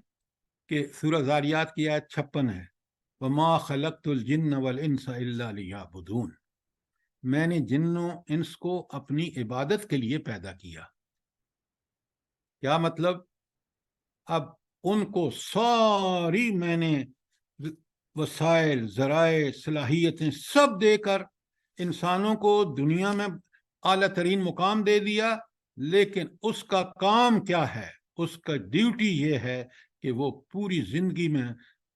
کہ سورہ ذاریات کی آیت 56 ہے، وَمَا خَلَقْتُ الْجِنَّ وَالْإِنسَ إِلَّا لِيَعْبُدُونَ، میں نے جنوں انس کو اپنی عبادت کے لیے پیدا کیا۔ کیا مطلب؟ اب ان کو ساری میں نے وسائل، ذرائع، صلاحیتیں سب دے کر انسانوں کو دنیا میں اعلیٰ ترین مقام دے دیا، لیکن اس کا کام کیا ہے؟ اس کا ڈیوٹی یہ ہے کہ وہ پوری زندگی میں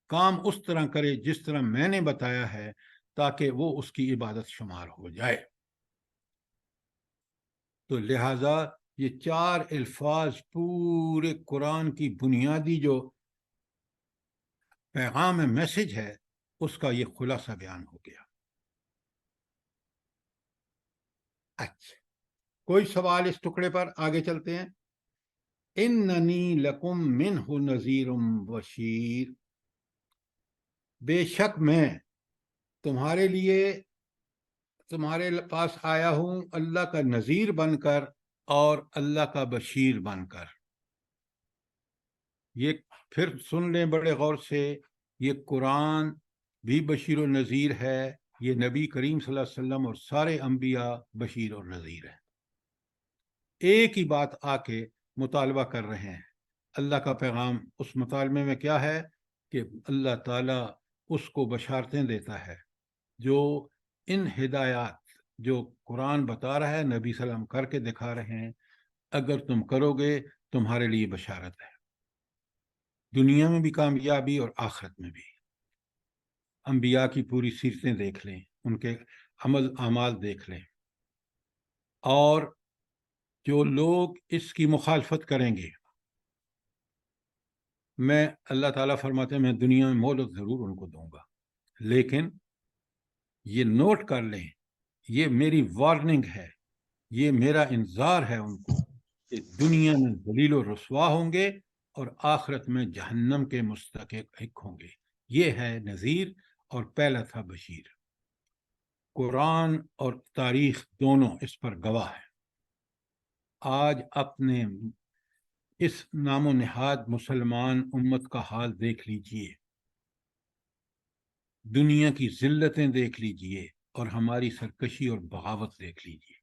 کام اس طرح کرے جس طرح میں نے بتایا ہے، تاکہ وہ اس کی عبادت شمار ہو جائے۔ تو لہٰذا یہ چار الفاظ پورے قرآن کی بنیادی جو پیغام ہے، میسج ہے، اس کا یہ خلاصہ بیان ہو گیا۔ اچھا، کوئی سوال اس ٹکڑے پر؟ آگے چلتے ہیں۔ اننی لکم منہ نذیر بشیر، بے شک میں تمہارے لیے، تمہارے پاس آیا ہوں اللہ کا نذیر بن کر اور اللہ کا بشیر بن کر۔ یہ پھر سن لیں بڑے غور سے، یہ قرآن بھی بشیر و نذیر ہے، یہ نبی کریم صلی اللہ علیہ وسلم اور سارے انبیاء بشیر اور نذیر ہیں۔ ایک ہی بات آ کے مطالبہ کر رہے ہیں۔ اللہ کا پیغام اس مطالبے میں کیا ہے کہ اللہ تعالیٰ اس کو بشارتیں دیتا ہے جو ان ہدایات جو قرآن بتا رہا ہے، نبی صلی اللہ علیہ وسلم کر کے دکھا رہے ہیں، اگر تم کرو گے تمہارے لیے بشارت ہے، دنیا میں بھی کامیابی اور آخرت میں بھی۔ انبیاء کی پوری سیرتیں دیکھ لیں، ان کے عمل اعمال دیکھ لیں، اور جو لوگ اس کی مخالفت کریں گے، میں اللہ تعالیٰ فرماتے ہیں میں دنیا میں مہلت ضرور ان کو دوں گا، لیکن یہ نوٹ کر لیں، یہ میری وارننگ ہے، یہ میرا انذار ہے ان کو کہ دنیا میں ذلیل و رسوا ہوں گے اور آخرت میں جہنم کے مستحق ہوں گے۔ یہ ہے نذیر اور پہلا تھا بشیر۔ قرآن اور تاریخ دونوں اس پر گواہ ہیں۔ آج اپنے اس نام و نہاد مسلمان امت کا حال دیکھ لیجئے، دنیا کی ذلتیں دیکھ لیجئے اور ہماری سرکشی اور بغاوت دیکھ لیجئے۔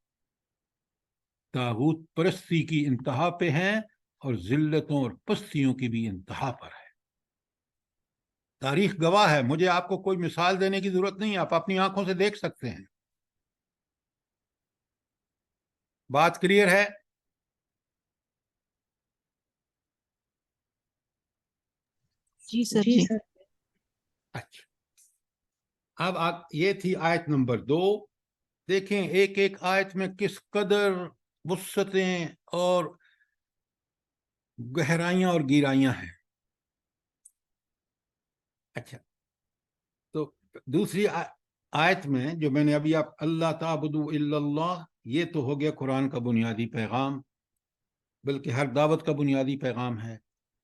طاغوت پرستی کی انتہا پہ ہیں اور ذلتوں اور پستیوں کی بھی انتہا پر ہے۔ تاریخ گواہ ہے، مجھے آپ کو کوئی مثال دینے کی ضرورت نہیں، آپ اپنی آنکھوں سے دیکھ سکتے ہیں۔ بات کلیئر ہے؟ جی سر جی۔ اچھا، اب یہ تھی آیت نمبر 2۔ دیکھیں ایک ایک آیت میں کس قدر وسعتیں اور گہرائیاں اور گہرائیاں ہیں۔ اچھا، تو دوسری آیت میں جو میں نے ابھی آپ اللہ تعبدوا الا اللہ، یہ تو ہو گیا قرآن کا بنیادی پیغام، بلکہ ہر دعوت کا بنیادی پیغام ہے۔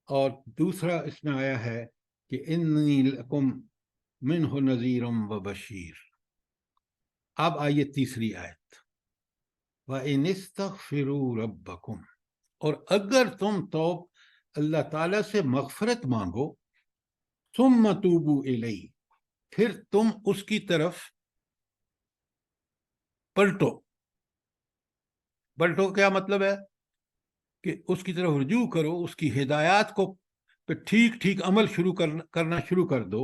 اور دوسرا اس میں آیا ہے کہ انی لکم منہ نذیر و بشیر۔ اب آئیے تیسری آیت، وَإِنِ اسْتَغْفِرُوا رَبَّكُمْ، اور اگر تم تو اللہ تعالیٰ سے مغفرت مانگو، ثُمَّ تُوبُوا إِلَيْهِ، پھر تم اس کی طرف پلٹو۔ پلٹو کیا مطلب ہے؟ کہ اس کی طرف رجوع کرو، اس کی ہدایات کو پہ ٹھیک ٹھیک عمل کرنا شروع کر دو۔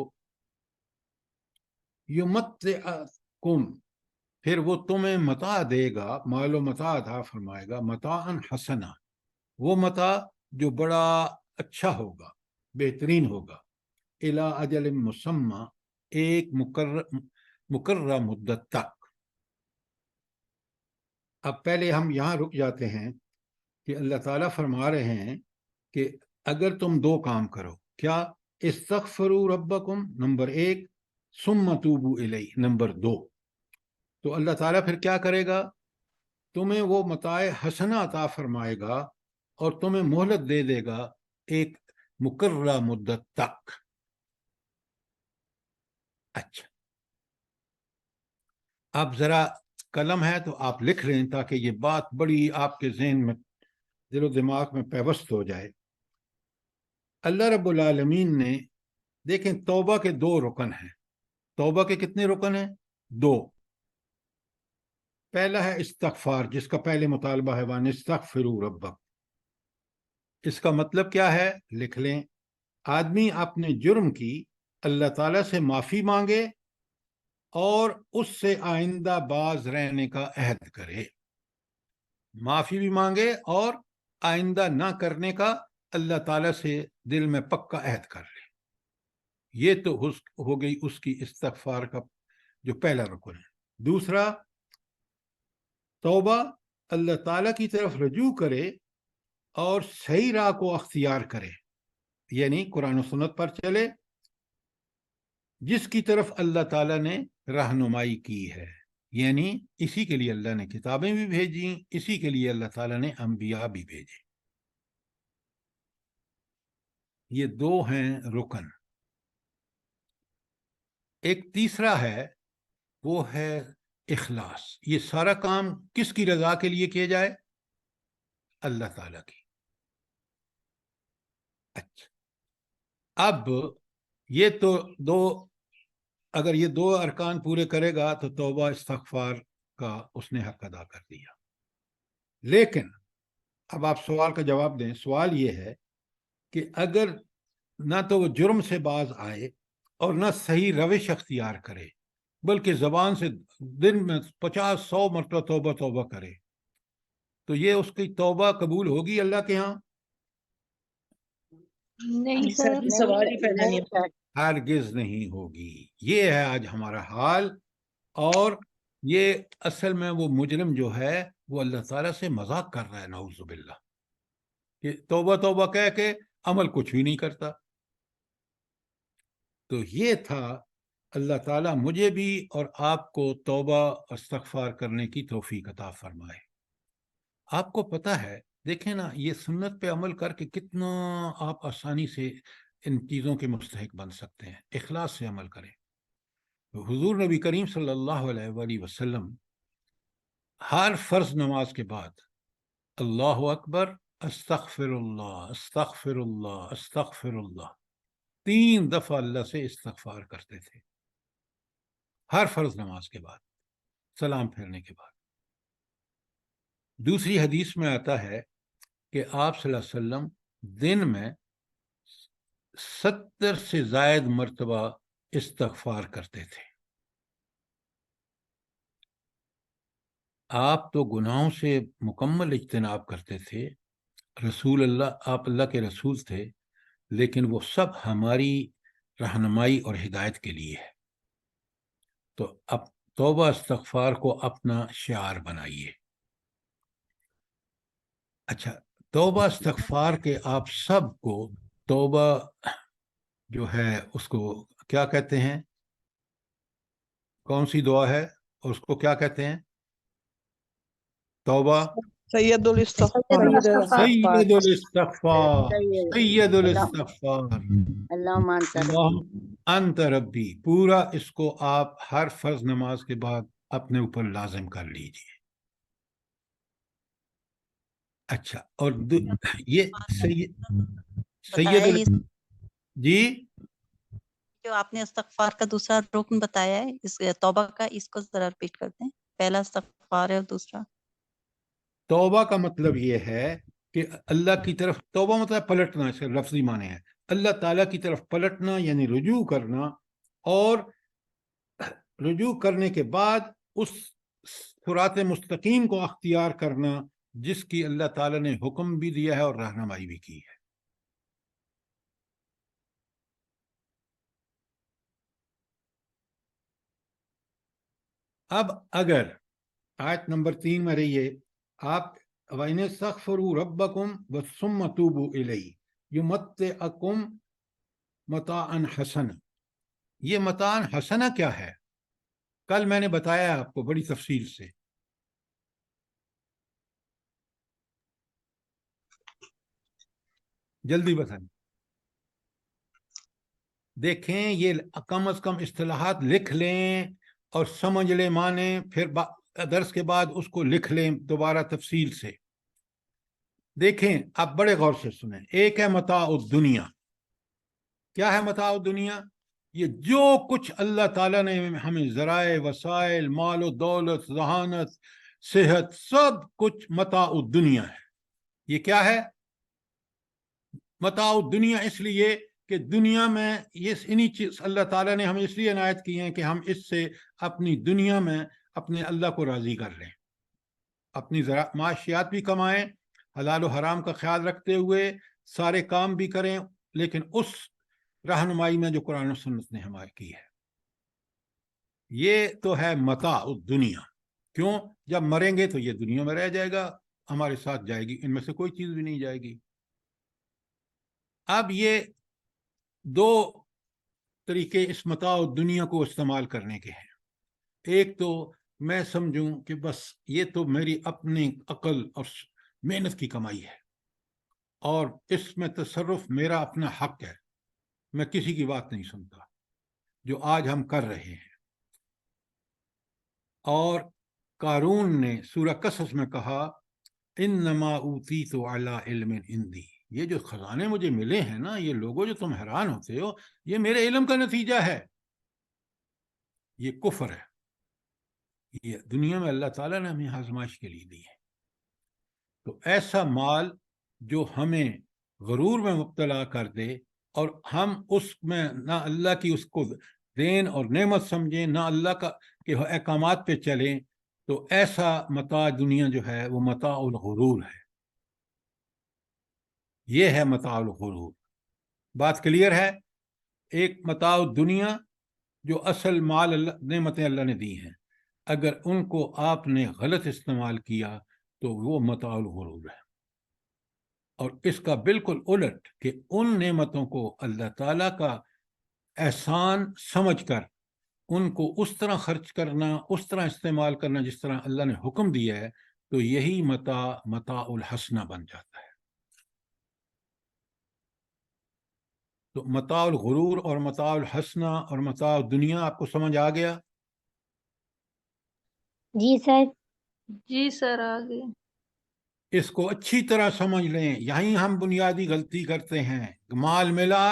یمتعکم، پھر وہ تمہیں متاع دے گا، مال و متاع عطا فرمائے گا، متاعا حسنا، وہ متاع جو بڑا اچھا ہوگا، بہترین ہوگا، الی اجل مسمی، ایک مقررہ مدت تک۔ اب پہلے ہم یہاں رک جاتے ہیں کہ اللہ تعالیٰ فرما رہے ہیں کہ اگر تم دو کام کرو، کیا؟ استغفروا ربکم نمبر 1، ثم توبوا الیہ نمبر 2، تو اللہ تعالیٰ پھر کیا کرے گا؟ تمہیں وہ متاع حسنہ عطا فرمائے گا اور تمہیں مہلت دے دے گا ایک مقررہ مدت تک۔ اچھا، اب ذرا قلم ہے تو آپ لکھ لیں تاکہ یہ بات بڑی آپ کے ذہن میں، دل و دماغ میں پیوست ہو جائے۔ اللہ رب العالمین نے، دیکھیں توبہ کے 2 رکن ہیں۔ توبہ کے کتنے رکن ہیں؟ 2۔ پہلا ہے استغفار، جس کا پہلے مطالبہ ہے وَأَنِ اسْتَغْفِرُوا رَبَّكُمْ۔ اس کا مطلب کیا ہے؟ لکھ لیں، آدمی اپنے جرم کی اللہ تعالیٰ سے معافی مانگے اور اس سے آئندہ باز رہنے کا عہد کرے۔ معافی بھی مانگے اور آئندہ نہ کرنے کا اللہ تعالیٰ سے دل میں پکا عہد کر لے۔ یہ تو ہو گئی اس کی استغفار کا جو پہلا رکن ہے۔ دوسرا، توبہ اللہ تعالیٰ کی طرف رجوع کرے اور صحیح راہ کو اختیار کرے، یعنی قرآن و سنت پر چلے، جس کی طرف اللہ تعالیٰ نے رہنمائی کی ہے۔ یعنی اسی کے لیے اللہ نے کتابیں بھی بھیجیں، اسی کے لیے اللہ تعالیٰ نے انبیاء بھی بھیجے۔ یہ 2 ہیں رکن۔ ایک تیسرا ہے، وہ ہے اخلاص۔ یہ سارا کام کس کی رضا کے لیے کیا جائے؟ اللہ تعالیٰ کی۔ اچھا، اب یہ تو اگر یہ 2 ارکان پورے کرے گا تو توبہ استغفار کا اس نے حق ادا کر دیا۔ لیکن اب آپ سوال کا جواب دیں۔ سوال یہ ہے کہ اگر نہ تو وہ جرم سے باز آئے اور نہ صحیح روش اختیار کرے، بلکہ زبان سے دن میں 50-100 مرتبہ توبہ توبہ کرے تو یہ اس کی توبہ قبول ہوگی اللہ کے ہاں؟ نہیں سر سر سوال ہی پیدا نہیں ہوتا۔ ہرگز نہیں ہوگی۔ یہ ہے آج ہمارا حال، اور یہ اصل میں وہ مجرم جو ہے وہ اللہ تعالیٰ سے مذاق کر رہا ہے، نعوذ باللہ، کہ توبہ توبہ کہہ کے عمل کچھ بھی نہیں کرتا۔ تو یہ تھا، اللہ تعالیٰ مجھے بھی اور آپ کو توبہ استغفار کرنے کی توفیق عطا فرمائے۔ آپ کو پتہ ہے، دیکھیں نا، یہ سنت پہ عمل کر کے کتنا آپ آسانی سے ان چیزوں کے مستحق بن سکتے ہیں۔ اخلاص سے عمل کریں۔ حضور نبی کریم صلی اللہ علیہ وآلہ وسلم ہر فرض نماز کے بعد اللہ اکبر، استغفر اللہ، استغفر اللہ، استغفر اللہ 3 دفعہ اللہ سے استغفار کرتے تھے، ہر فرض نماز کے بعد، سلام پھیرنے کے بعد۔ دوسری حدیث میں آتا ہے کہ آپ صلی اللہ علیہ وسلم دن میں 70 سے زائد مرتبہ استغفار کرتے تھے۔ آپ تو گناہوں سے مکمل اجتناب کرتے تھے، رسول اللہ، آپ اللہ کے رسول تھے، لیکن وہ سب ہماری رہنمائی اور ہدایت کے لیے ہے۔ تو اب توبہ استغفار کو اپنا شعار بنائیے۔ اچھا، توبہ استغفار کے آپ سب کو توبہ جو ہے اس کو کیا کہتے ہیں؟ کون سی دعا ہے اور اس کو کیا کہتے ہیں؟ توبہ سید الاستغفار سید الاستغفار، سید الاستغفار، اللہم انت ربی۔ اللہم انت ربی، پورا اس کو آپ ہر فرض نماز کے بعد اپنے اوپر لازم کر لیجئے۔ اچھا، اور یہ سید جی، جو آپ نے استغفار کا دوسرا رکن بتایا ہے، اس توبہ کا، اس کو ذرا ریپیٹ کرتے ہیں۔ پہلا استغفار ہے اور دوسرا توبہ کا مطلب یہ ہے کہ اللہ کی طرف، توبہ مطلب پلٹنا، اس کا لفظی معنی ہے اللہ تعالیٰ کی طرف پلٹنا، یعنی رجوع کرنا، اور رجوع کرنے کے بعد اس صراط مستقیم کو اختیار کرنا جس کی اللہ تعالیٰ نے حکم بھی دیا ہے اور رہنمائی بھی کی ہے۔ اب اگر آیت نمبر 3 میں رہیے آپ، وَإِنِ اسْتَغْفِرُوا رَبَّكُمْ ثُمَّ تُوبُوا إِلَيْهِ يُمَتِّعْكُمْ مَتَاعًا حَسَنًا۔ یہ متاعًا حسنہ کیا ہے؟ کل میں نے بتایا آپ کو بڑی تفصیل سے۔ جلدی بتائیں۔ دیکھیں، یہ کم از کم اصطلاحات لکھ لیں اور سمجھ لیں معنی، پھر درس کے بعد اس کو لکھ لیں دوبارہ تفصیل سے۔ دیکھیں، آپ بڑے غور سے سنیں۔ ایک ہے متاع الدنیا۔ کیا ہے متاع الدنیا؟ یہ جو کچھ اللہ تعالیٰ نے ہمیں ذرائع، وسائل، مال و دولت، ذہانت، صحت، سب کچھ متاع الدنیا ہے۔ یہ کیا ہے؟ متاع الدنیا اس لیے کہ دنیا میں انہی چیز اللہ تعالیٰ نے ہمیں اس لیے عنایت کی ہیں کہ ہم اس سے اپنی دنیا میں اپنے اللہ کو راضی کر لیں، اپنی معاشیات بھی کمائیں، حلال و حرام کا خیال رکھتے ہوئے سارے کام بھی کریں، لیکن اس رہنمائی میں جو قرآن و سنت نے ہماری کی ہے۔ یہ تو ہے متاع الدنیا۔ کیوں؟ جب مریں گے تو یہ دنیا میں رہ جائے گا، ہمارے ساتھ جائے گی، ان میں سے کوئی چیز بھی نہیں جائے گی۔ اب یہ 2 طریقے اس متاع الدنیا کو استعمال کرنے کے ہیں۔ ایک تو میں سمجھوں کہ بس یہ تو میری اپنی عقل اور محنت کی کمائی ہے، اور اس میں تصرف میرا اپنا حق ہے، میں کسی کی بات نہیں سنتا، جو آج ہم کر رہے ہیں۔ اور قارون نے سورہ قصص میں کہا انما اوتیت علی علم عندی، یہ جو خزانے مجھے ملے ہیں نا، یہ لوگوں جو تم حیران ہوتے ہو، یہ میرے علم کا نتیجہ ہے۔ یہ کفر ہے۔ یہ دنیا میں اللہ تعالیٰ نے ہمیں آزمائش کے لیے دی ہے۔ تو ایسا مال جو ہمیں غرور میں مبتلا کر دے اور ہم اس میں نہ اللہ کی اس کو دین اور نعمت سمجھیں، نہ اللہ کے احکامات پہ چلیں، تو ایسا متاع دنیا جو ہے وہ متاع الغرور ہے. یہ ہے متاع الغرور. بات کلیئر ہے؟ ایک متاع دنیا جو اصل مال اللہ، نعمتیں اللہ نے دی ہیں، اگر ان کو آپ نے غلط استعمال کیا تو وہ متاع الغرور ہے. اور اس کا بالکل الٹ کہ ان نعمتوں کو اللہ تعالیٰ کا احسان سمجھ کر ان کو اس طرح خرچ کرنا، اس طرح استعمال کرنا جس طرح اللہ نے حکم دیا ہے، تو یہی متاع الحسنہ بن جاتا ہے. تو متاع الغرور اور متاع الحسنہ اور متاع دنیا آپ کو سمجھ آ گیا؟ جی سر. جی سر آگے. اس کو اچھی طرح سمجھ لیں. یہیں ہم بنیادی غلطی کرتے ہیں. مال ملا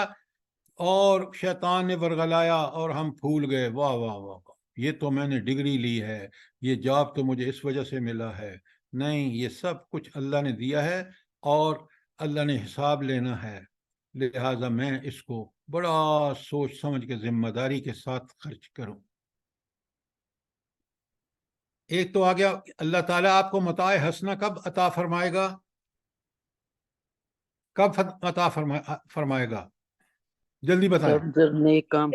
اور شیطان نے ورغلایا اور ہم پھول گئے، واہ واہ واہ واہ، یہ تو میں نے ڈگری لی ہے، یہ جاب تو مجھے اس وجہ سے ملا ہے. نہیں، یہ سب کچھ اللہ نے دیا ہے اور اللہ نے حساب لینا ہے، لہذا میں اس کو بڑا سوچ سمجھ کے ذمہ داری کے ساتھ خرچ کروں. ایک تو آ گیا، اللہ تعالیٰ آپ کو متاع حسنہ کب عطا فرمائے گا؟ کب عطا فرمائے گا؟ جلدی بتائیں. جب نیک کام.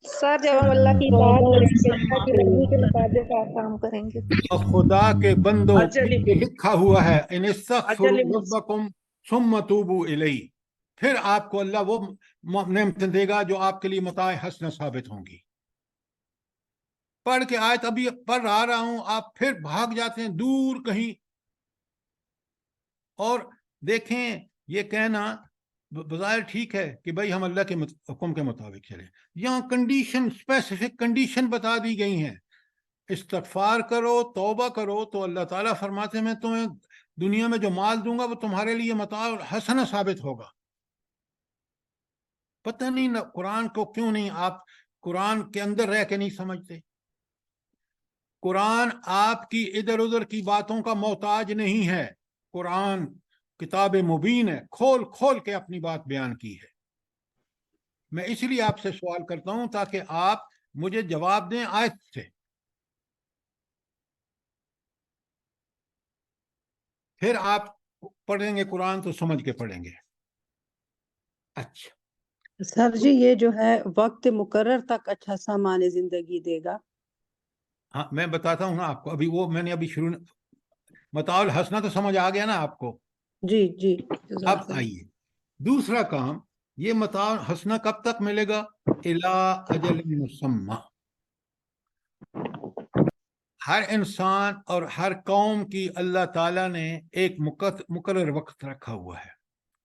سر جب ہم اللہ کی اطاعت کریں گے، اللہ کی مرضی کے مطابق کام کریں گے. اور خدا کے بندوں اجل یہ لکھا ہوا ہے، ان اجل استغفروا ربکم ثم توبوا الیہ، پھر آپ کو اللہ وہ نعمتیں دے گا جو آپ کے لیے متاع حسنہ ثابت ہوں گی. پڑھ کے آیت ابھی پڑھ رہا ہوں، آپ پھر بھاگ جاتے ہیں دور کہیں. اور دیکھیں، یہ کہنا بظاہر ٹھیک ہے کہ بھائی ہم اللہ کے حکم کے مطابق چلیں، یہاں کنڈیشن، اسپیسیفک کنڈیشن بتا دی گئی ہیں. استغفار کرو، توبہ کرو، تو اللہ تعالیٰ فرماتے ہیں میں تمہیں دنیا میں جو مال دوں گا وہ تمہارے لیے متاع حسنہ ثابت ہوگا. پتہ نہیں نہ قرآن کو کیوں نہیں آپ قرآن کے اندر رہ کے نہیں سمجھتے. قرآن آپ کی ادھر ادھر کی باتوں کا محتاج نہیں ہے. قرآن کتاب مبین ہے، کھول کھول کے اپنی بات بیان کی ہے. میں اس لیے آپ سے سوال کرتا ہوں تاکہ آپ مجھے جواب دیں آیت سے، پھر آپ پڑھیں گے قرآن تو سمجھ کے پڑھیں گے. اچھا سر جی، یہ جو ہے وقت مقرر تک اچھا سامان زندگی دے گا. ہاں میں بتاتا ہوں نا آپ کو. ابھی وہ میں نے ابھی شروع، متاع الحسنہ تو سمجھ آ گیا نا آپ کو. جی جی. اب آئیے دوسرا کام، یہ متاع حسنہ کب تک ملے گا؟ الی اجل مسمی. ہر انسان اور ہر قوم کی اللہ تعالیٰ نے ایک مقرر وقت رکھا ہوا ہے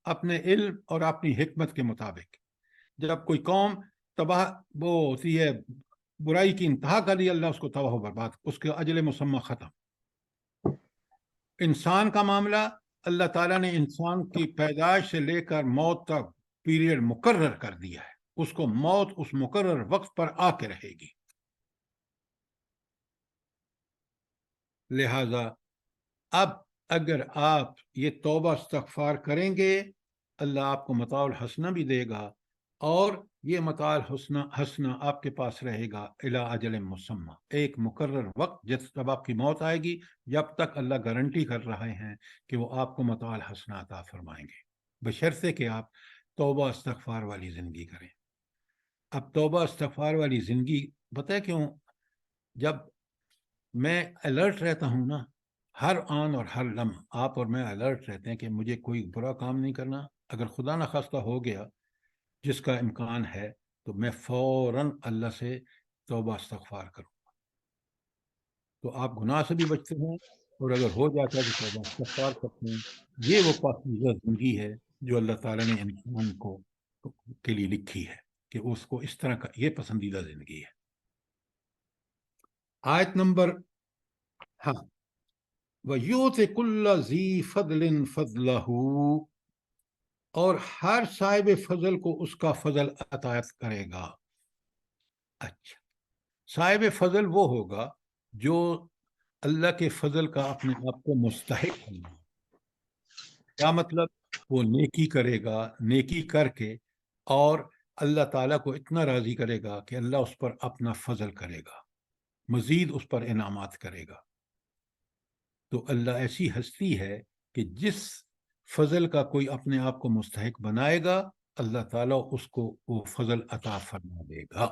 اپنے علم اور اپنی حکمت کے مطابق. جب کوئی قوم تباہ وہ ہوتی ہے، برائی کی انتہا کر دی، اللہ اس کو تباہ و برباد، اس کے اجل مسمی ختم. انسان کا معاملہ، اللہ تعالیٰ نے انسان کی پیدائش سے لے کر موت تک پیریڈ مقرر کر دیا ہے. اس کو موت اس مقرر وقت پر آ کے رہے گی. لہذا اب اگر آپ یہ توبہ استغفار کریں گے، اللہ آپ کو متاع الحسنہ بھی دے گا، اور یہ متاع حسنہ آپ کے پاس رہے گا الی اجل مسمی، ایک مقرر وقت جب آپ کی موت آئے گی. جب تک اللہ گارنٹی کر رہے ہیں کہ وہ آپ کو متاع الحسنہ عطا فرمائیں گے، بشرطے کہ آپ توبہ استغفار والی زندگی کریں. اب توبہ استغفار والی زندگی پتہ ہے کیوں؟ جب میں الرٹ رہتا ہوں نا، ہر آن اور ہر لمحہ آپ اور میں الرٹ رہتے ہیں کہ مجھے کوئی برا کام نہیں کرنا. اگر خدا نخواستہ ہو گیا، جس کا امکان ہے، تو میں فوراً اللہ سے توبہ استغفار کروں گا. تو آپ گناہ سے بھی بچتے ہیں، اور اگر ہو جاتا ہے تو توبہ استغفار کرتے ہیں. یہ وہ پاکیزہ زندگی ہے جو اللہ تعالیٰ نے انسان کو کے لیے لکھی ہے کہ اس کو اس طرح کا یہ پسندیدہ زندگی ہے. آیت نمبر، ہاں، وَيُؤْتِ كُلَّ ذِي فَضْلٍ فَضْلَهُ، اور ہر صاحب فضل کو اس کا فضل عطا کرے گا. اچھا، صاحب فضل وہ ہوگا جو اللہ کے فضل کا اپنے آپ کو مستحق ہوگا. کیا مطلب؟ وہ نیکی کرے گا، نیکی کر کے اور اللہ تعالیٰ کو اتنا راضی کرے گا کہ اللہ اس پر اپنا فضل کرے گا، مزید اس پر انعامات کرے گا۔ تو اللہ ایسی ہستی ہے کہ جس فضل کا کوئی اپنے آپ کو مستحق بنائے گا، اللہ تعالیٰ اس کو وہ فضل عطا فرما دے گا۔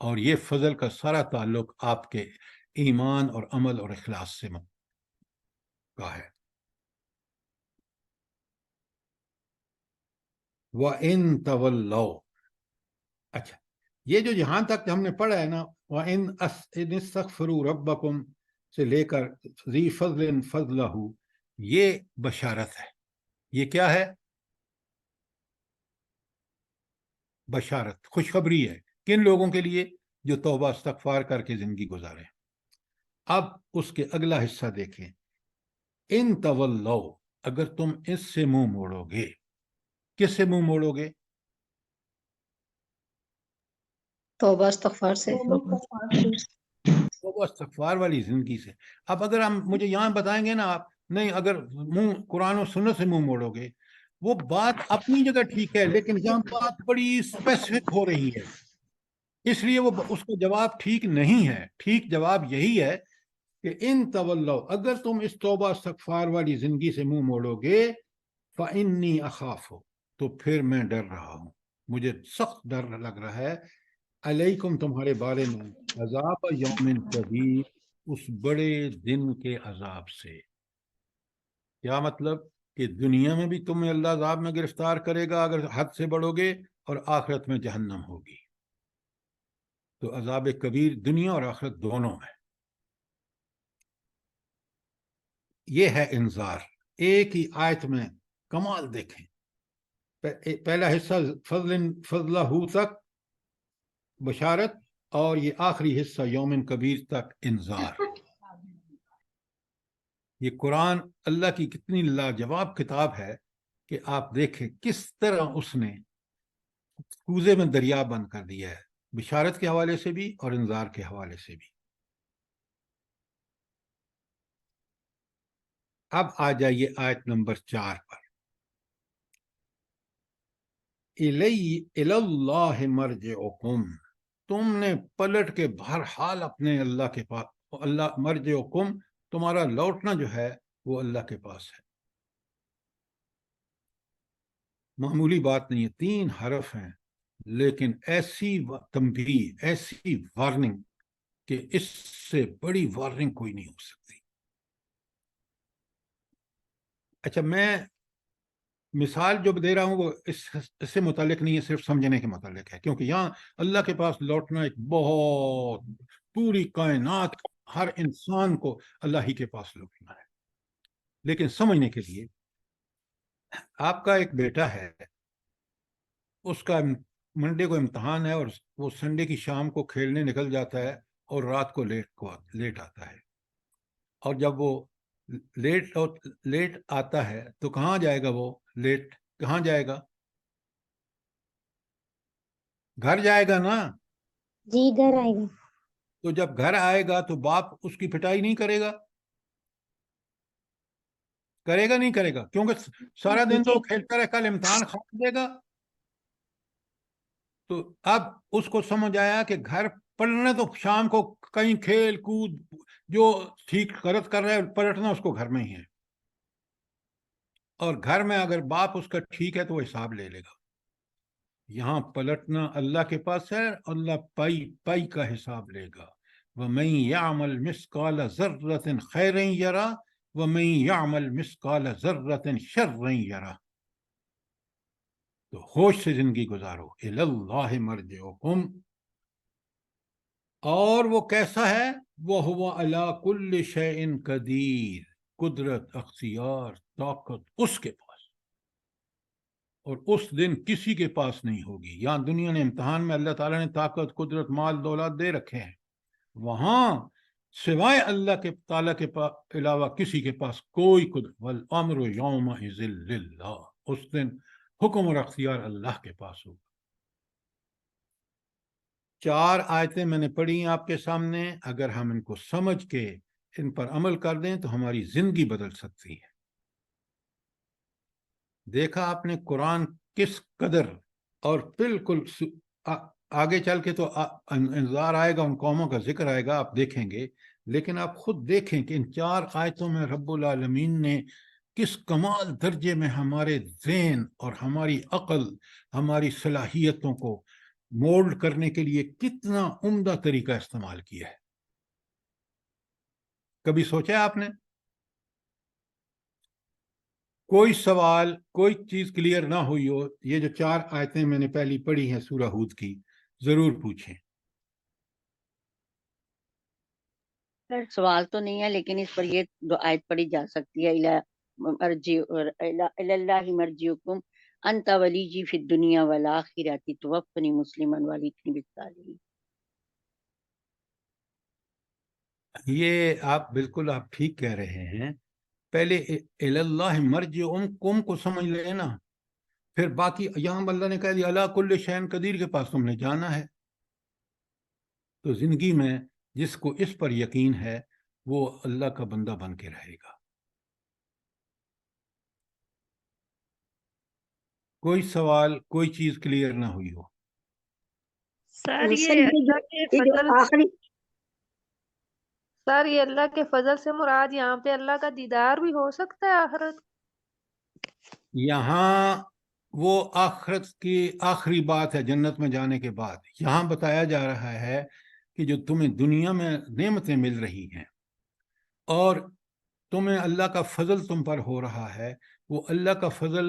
اور یہ فضل کا سارا تعلق آپ کے ایمان اور عمل اور اخلاص سے کا ہے۔ وَإِن تَوَلَّوْا، اچھا یہ جو یہاں تک ہم نے پڑھا ہے نا، وَإِن اسْتَغْفِرُوا رَبَّكُمْ سے لے کر ذِي فَضْلٍ فَضْلَهُ، یہ بشارت ہے۔ یہ کیا ہے؟ بشارت، خوشخبری ہے۔ کن لوگوں کے لیے؟ جو توبہ استغفار کر کے زندگی گزارے۔ اب اس کے اگلا حصہ دیکھیں، ان تولو، اگر تم اس سے منہ موڑو گے۔ کس سے منہ موڑو گے؟ توبہ استغفار سے۔ توبہ استغفار والی زندگی سے۔ اب اگر ہم مجھے یہاں بتائیں گے نا آپ، نہیں اگر منہ قرآن و سنت سے منہ موڑو گے، وہ بات اپنی جگہ ٹھیک ہے، لیکن یہاں بات بڑی اسپیسیفک ہو رہی ہے، اس لیے وہ اس کا جواب ٹھیک نہیں ہے۔ ٹھیک جواب یہی ہے کہ ان تولو، اگر تم اس توبہ استغفار والی زندگی سے منہ موڑو گے، فإنی اخاف، تو پھر میں ڈر رہا ہوں، مجھے سخت ڈر لگ رہا ہے، علیکم، تمہارے بارے میں، عذاب یوم کبیر، اس بڑے دن کے عذاب سے۔ کیا مطلب؟ کہ دنیا میں بھی تمہیں اللہ عذاب میں گرفتار کرے گا اگر حد سے بڑھو گے، اور آخرت میں جہنم ہوگی۔ تو عذاب کبیر دنیا اور آخرت دونوں میں۔ یہ ہے انذار، ایک ہی آیت میں کمال دیکھیں۔ پہلا حصہ فضلہ تک بشارت، اور یہ آخری حصہ یوم کبیر تک انذار۔ یہ قرآن اللہ کی کتنی لاجواب کتاب ہے کہ آپ دیکھیں کس طرح اس نے کوزے میں دریا بند کر دیا ہے، بشارت کے حوالے سے بھی اور انذار کے حوالے سے بھی۔ اب آ جائیے آیت نمبر 4 پر۔ اِلَى اللَّهِ مَرْجِعُكُمْ، تم نے پلٹ کے بہرحال اپنے اللہ کے پاس، اللہ مرجعکم، تمہارا لوٹنا جو ہے وہ اللہ کے پاس ہے۔ معمولی بات نہیں ہے، 3 حرف ہیں، لیکن ایسی تنبیہ، ایسی وارننگ کہ اس سے بڑی وارننگ کوئی نہیں ہو سکتی۔ اچھا، میں مثال جو دے رہا ہوں وہ اس سے متعلق نہیں ہے، صرف سمجھنے کے متعلق ہے، کیونکہ یہاں اللہ کے پاس لوٹنا ایک بہت، پوری کائنات، ہر انسان کو اللہ ہی کے پاس لوٹنا ہے۔ لیکن سمجھنے کے لیے، آپ کا ایک بیٹا ہے، اس کا منڈے کو امتحان ہے، اور وہ سنڈے کی شام کو کھیلنے نکل جاتا ہے اور رات کو لیٹ آتا ہے، اور جب وہ لیٹ آتا ہے تو کہاں جائے گا؟ وہ لیٹ کہاں جائے گا؟ گھر جائے گا نا؟ جی گھر آئے گا۔ تو جب گھر آئے گا تو باپ اس کی پٹائی نہیں کرے گا؟ کرے گا نہیں کرے گا؟ کیونکہ سارا دن تو کھیلتا رہے، کل امتحان ختم دے گا۔ تو اب اس کو سمجھ آیا کہ گھر پلٹنا تو شام کو کہیں کھیل کود جو ٹھیک غلط کر رہا ہے، پلٹنا اس کو گھر میں ہی ہے، اور گھر میں اگر باپ اس کا ٹھیک ہے تو وہ حساب لے لے گا۔ یہاں پلٹنا اللہ کے پاس ہے، اللہ پائی پائی کا حساب لے گا۔ وَمَن يَعْمَلْ مِثْقَالَ ذَرَّةٍ خَيْرًا يَرَهُ وَمَن يَعْمَلْ مِثْقَالَ ذَرَّةٍ شَرًّا يَرَهُ۔ تو ہوش سے زندگی گزارو۔ إِلَى اللَّهِ مَرْجِعُكُمْ، اور وہ کیسا ہے؟ وَهُوَ عَلَى كُلِّ شَيْءٍ قَدِيرٌ، قدرت، اختیار، طاقت اس کے پاس، اور اس دن کسی کے پاس نہیں ہوگی۔ یہاں دنیا نے امتحان میں اللہ تعالیٰ نے طاقت، قدرت، مال، دولت دے رکھے ہیں، وہاں سوائے اللہ کے تعالیٰ کے علاوہ کسی کے پاس کوئی قدرت۔ وَالْأَمْرُ يَوْمَئِذٍ لِلَّهِ، اس دن حکم اور اختیار اللہ کے پاس ہوگا۔ 4 آیتیں میں نے پڑھی ہیں آپ کے سامنے، اگر ہم ان کو سمجھ کے ان پر عمل کر دیں تو ہماری زندگی بدل سکتی ہے۔ دیکھا آپ نے قرآن کس قدر اور بالکل آگے چل کے تو انتظار آئے گا، ان قوموں کا ذکر آئے گا، آپ دیکھیں گے. لیکن آپ خود دیکھیں کہ ان 4 آیتوں میں رب العالمین نے کس کمال درجے میں ہمارے ذہن اور ہماری عقل، ہماری صلاحیتوں کو مولڈ کرنے کے لیے کتنا عمدہ طریقہ استعمال کیا ہے. کبھی سوچا آپ نے؟ کوئی سوال، کوئی چیز کلیئر نہ ہوئی ہو، یہ جو 4 آیتیں میں نے پہلی پڑھی ہیں سورہ ہود کی، ضرور پوچھیں. سر سوال تو نہیں ہے، لیکن اس پر یہ 2 آیت پڑھی جا سکتی ہے، اللہ مرجعکم انت ولیجی فی الدنیا والآخرۃ توفنی مسلما والیکنی بالصالحین. یہ بالکل آپ ٹھیک کہہ رہے ہیں. پہلے اللہ مرجعکم کو سمجھ لیں نا، پھر باقی یہاں اللہ نے کہہ دیا اللہ کل شیء قدیر کے پاس تم نے جانا ہے. تو زندگی میں جس کو اس پر یقین ہے وہ اللہ کا بندہ بن کے رہے گا. کوئی سوال، کوئی چیز کلیئر نہ ہوئی ہو. سر سر یہ اللہ کے یہ جو فضل آخری سر یہ اللہ کے فضل سے مراد یہاں پہ اللہ کا دیدار بھی ہو سکتا ہے آخرت؟ یہاں وہ آخرت کی آخری بات ہے، جنت میں جانے کے بعد. یہاں بتایا جا رہا ہے کہ جو تمہیں دنیا میں نعمتیں مل رہی ہیں اور تمہیں اللہ کا فضل تم پر ہو رہا ہے، وہ اللہ کا فضل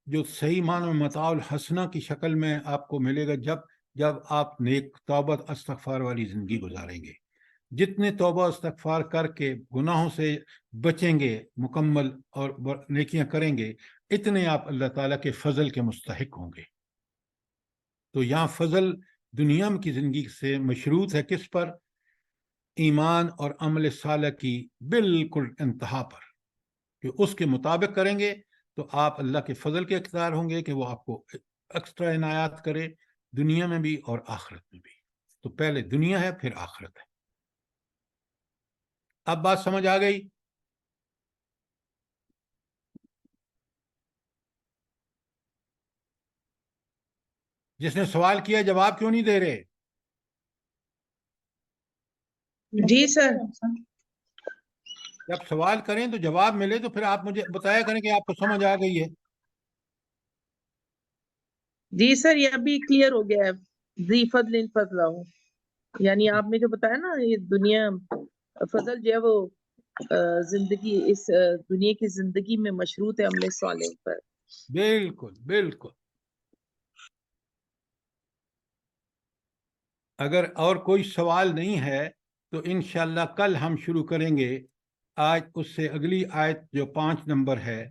جو صحیح معنی میں متاع الحسنہ کی شکل میں آپ کو ملے گا جب آپ نیک توبہ استغفار والی زندگی گزاریں گے. جتنے توبہ استغفار کر کے گناہوں سے بچیں گے مکمل اور نیکیاں کریں گے، اتنے آپ اللہ تعالیٰ کے فضل کے مستحق ہوں گے. تو یہاں فضل دنیا کی زندگی سے مشروط ہے کس پر؟ ایمان اور عمل صالح کی بالکل انتہا پر، کہ اس کے مطابق کریں گے تو آپ اللہ کے فضل کے اقتدار ہوں گے کہ وہ آپ کو ایکسٹرا عنایات کرے دنیا میں بھی اور آخرت میں بھی. تو پہلے دنیا ہے، پھر آخرت ہے. اب بات سمجھ آ گئی؟ جس نے سوال کیا جواب کیوں نہیں دے رہے؟ جی سر. جب سوال کریں تو جواب ملے تو پھر آپ مجھے بتایا کریں کہ آپ کو سمجھ آ گئی ہے. جی سر یہ ابھی کلیئر ہو گیا ہے. ذی فضل فضلہ، یعنی آپ نے جو بتایا نا یہ دنیا فضل جو ہے وہ زندگی اس دنیا کی زندگی میں مشروط ہے عمل صالح پر. بالکل بالکل. اگر اور کوئی سوال نہیں ہے تو انشاءاللہ کل ہم شروع کریں گے آج اس سے اگلی آیت جو 5 نمبر ہے.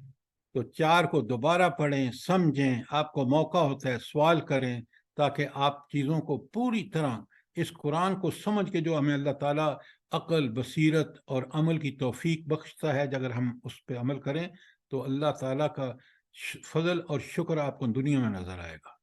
تو 4 کو دوبارہ پڑھیں، سمجھیں، آپ کو موقع ہوتا ہے سوال کریں تاکہ آپ چیزوں کو پوری طرح اس قرآن کو سمجھ کے جو ہمیں اللہ تعالیٰ عقل، بصیرت اور عمل کی توفیق بخشتا ہے، اگر ہم اس پہ عمل کریں تو اللہ تعالیٰ کا فضل اور شکر آپ کو دنیا میں نظر آئے گا.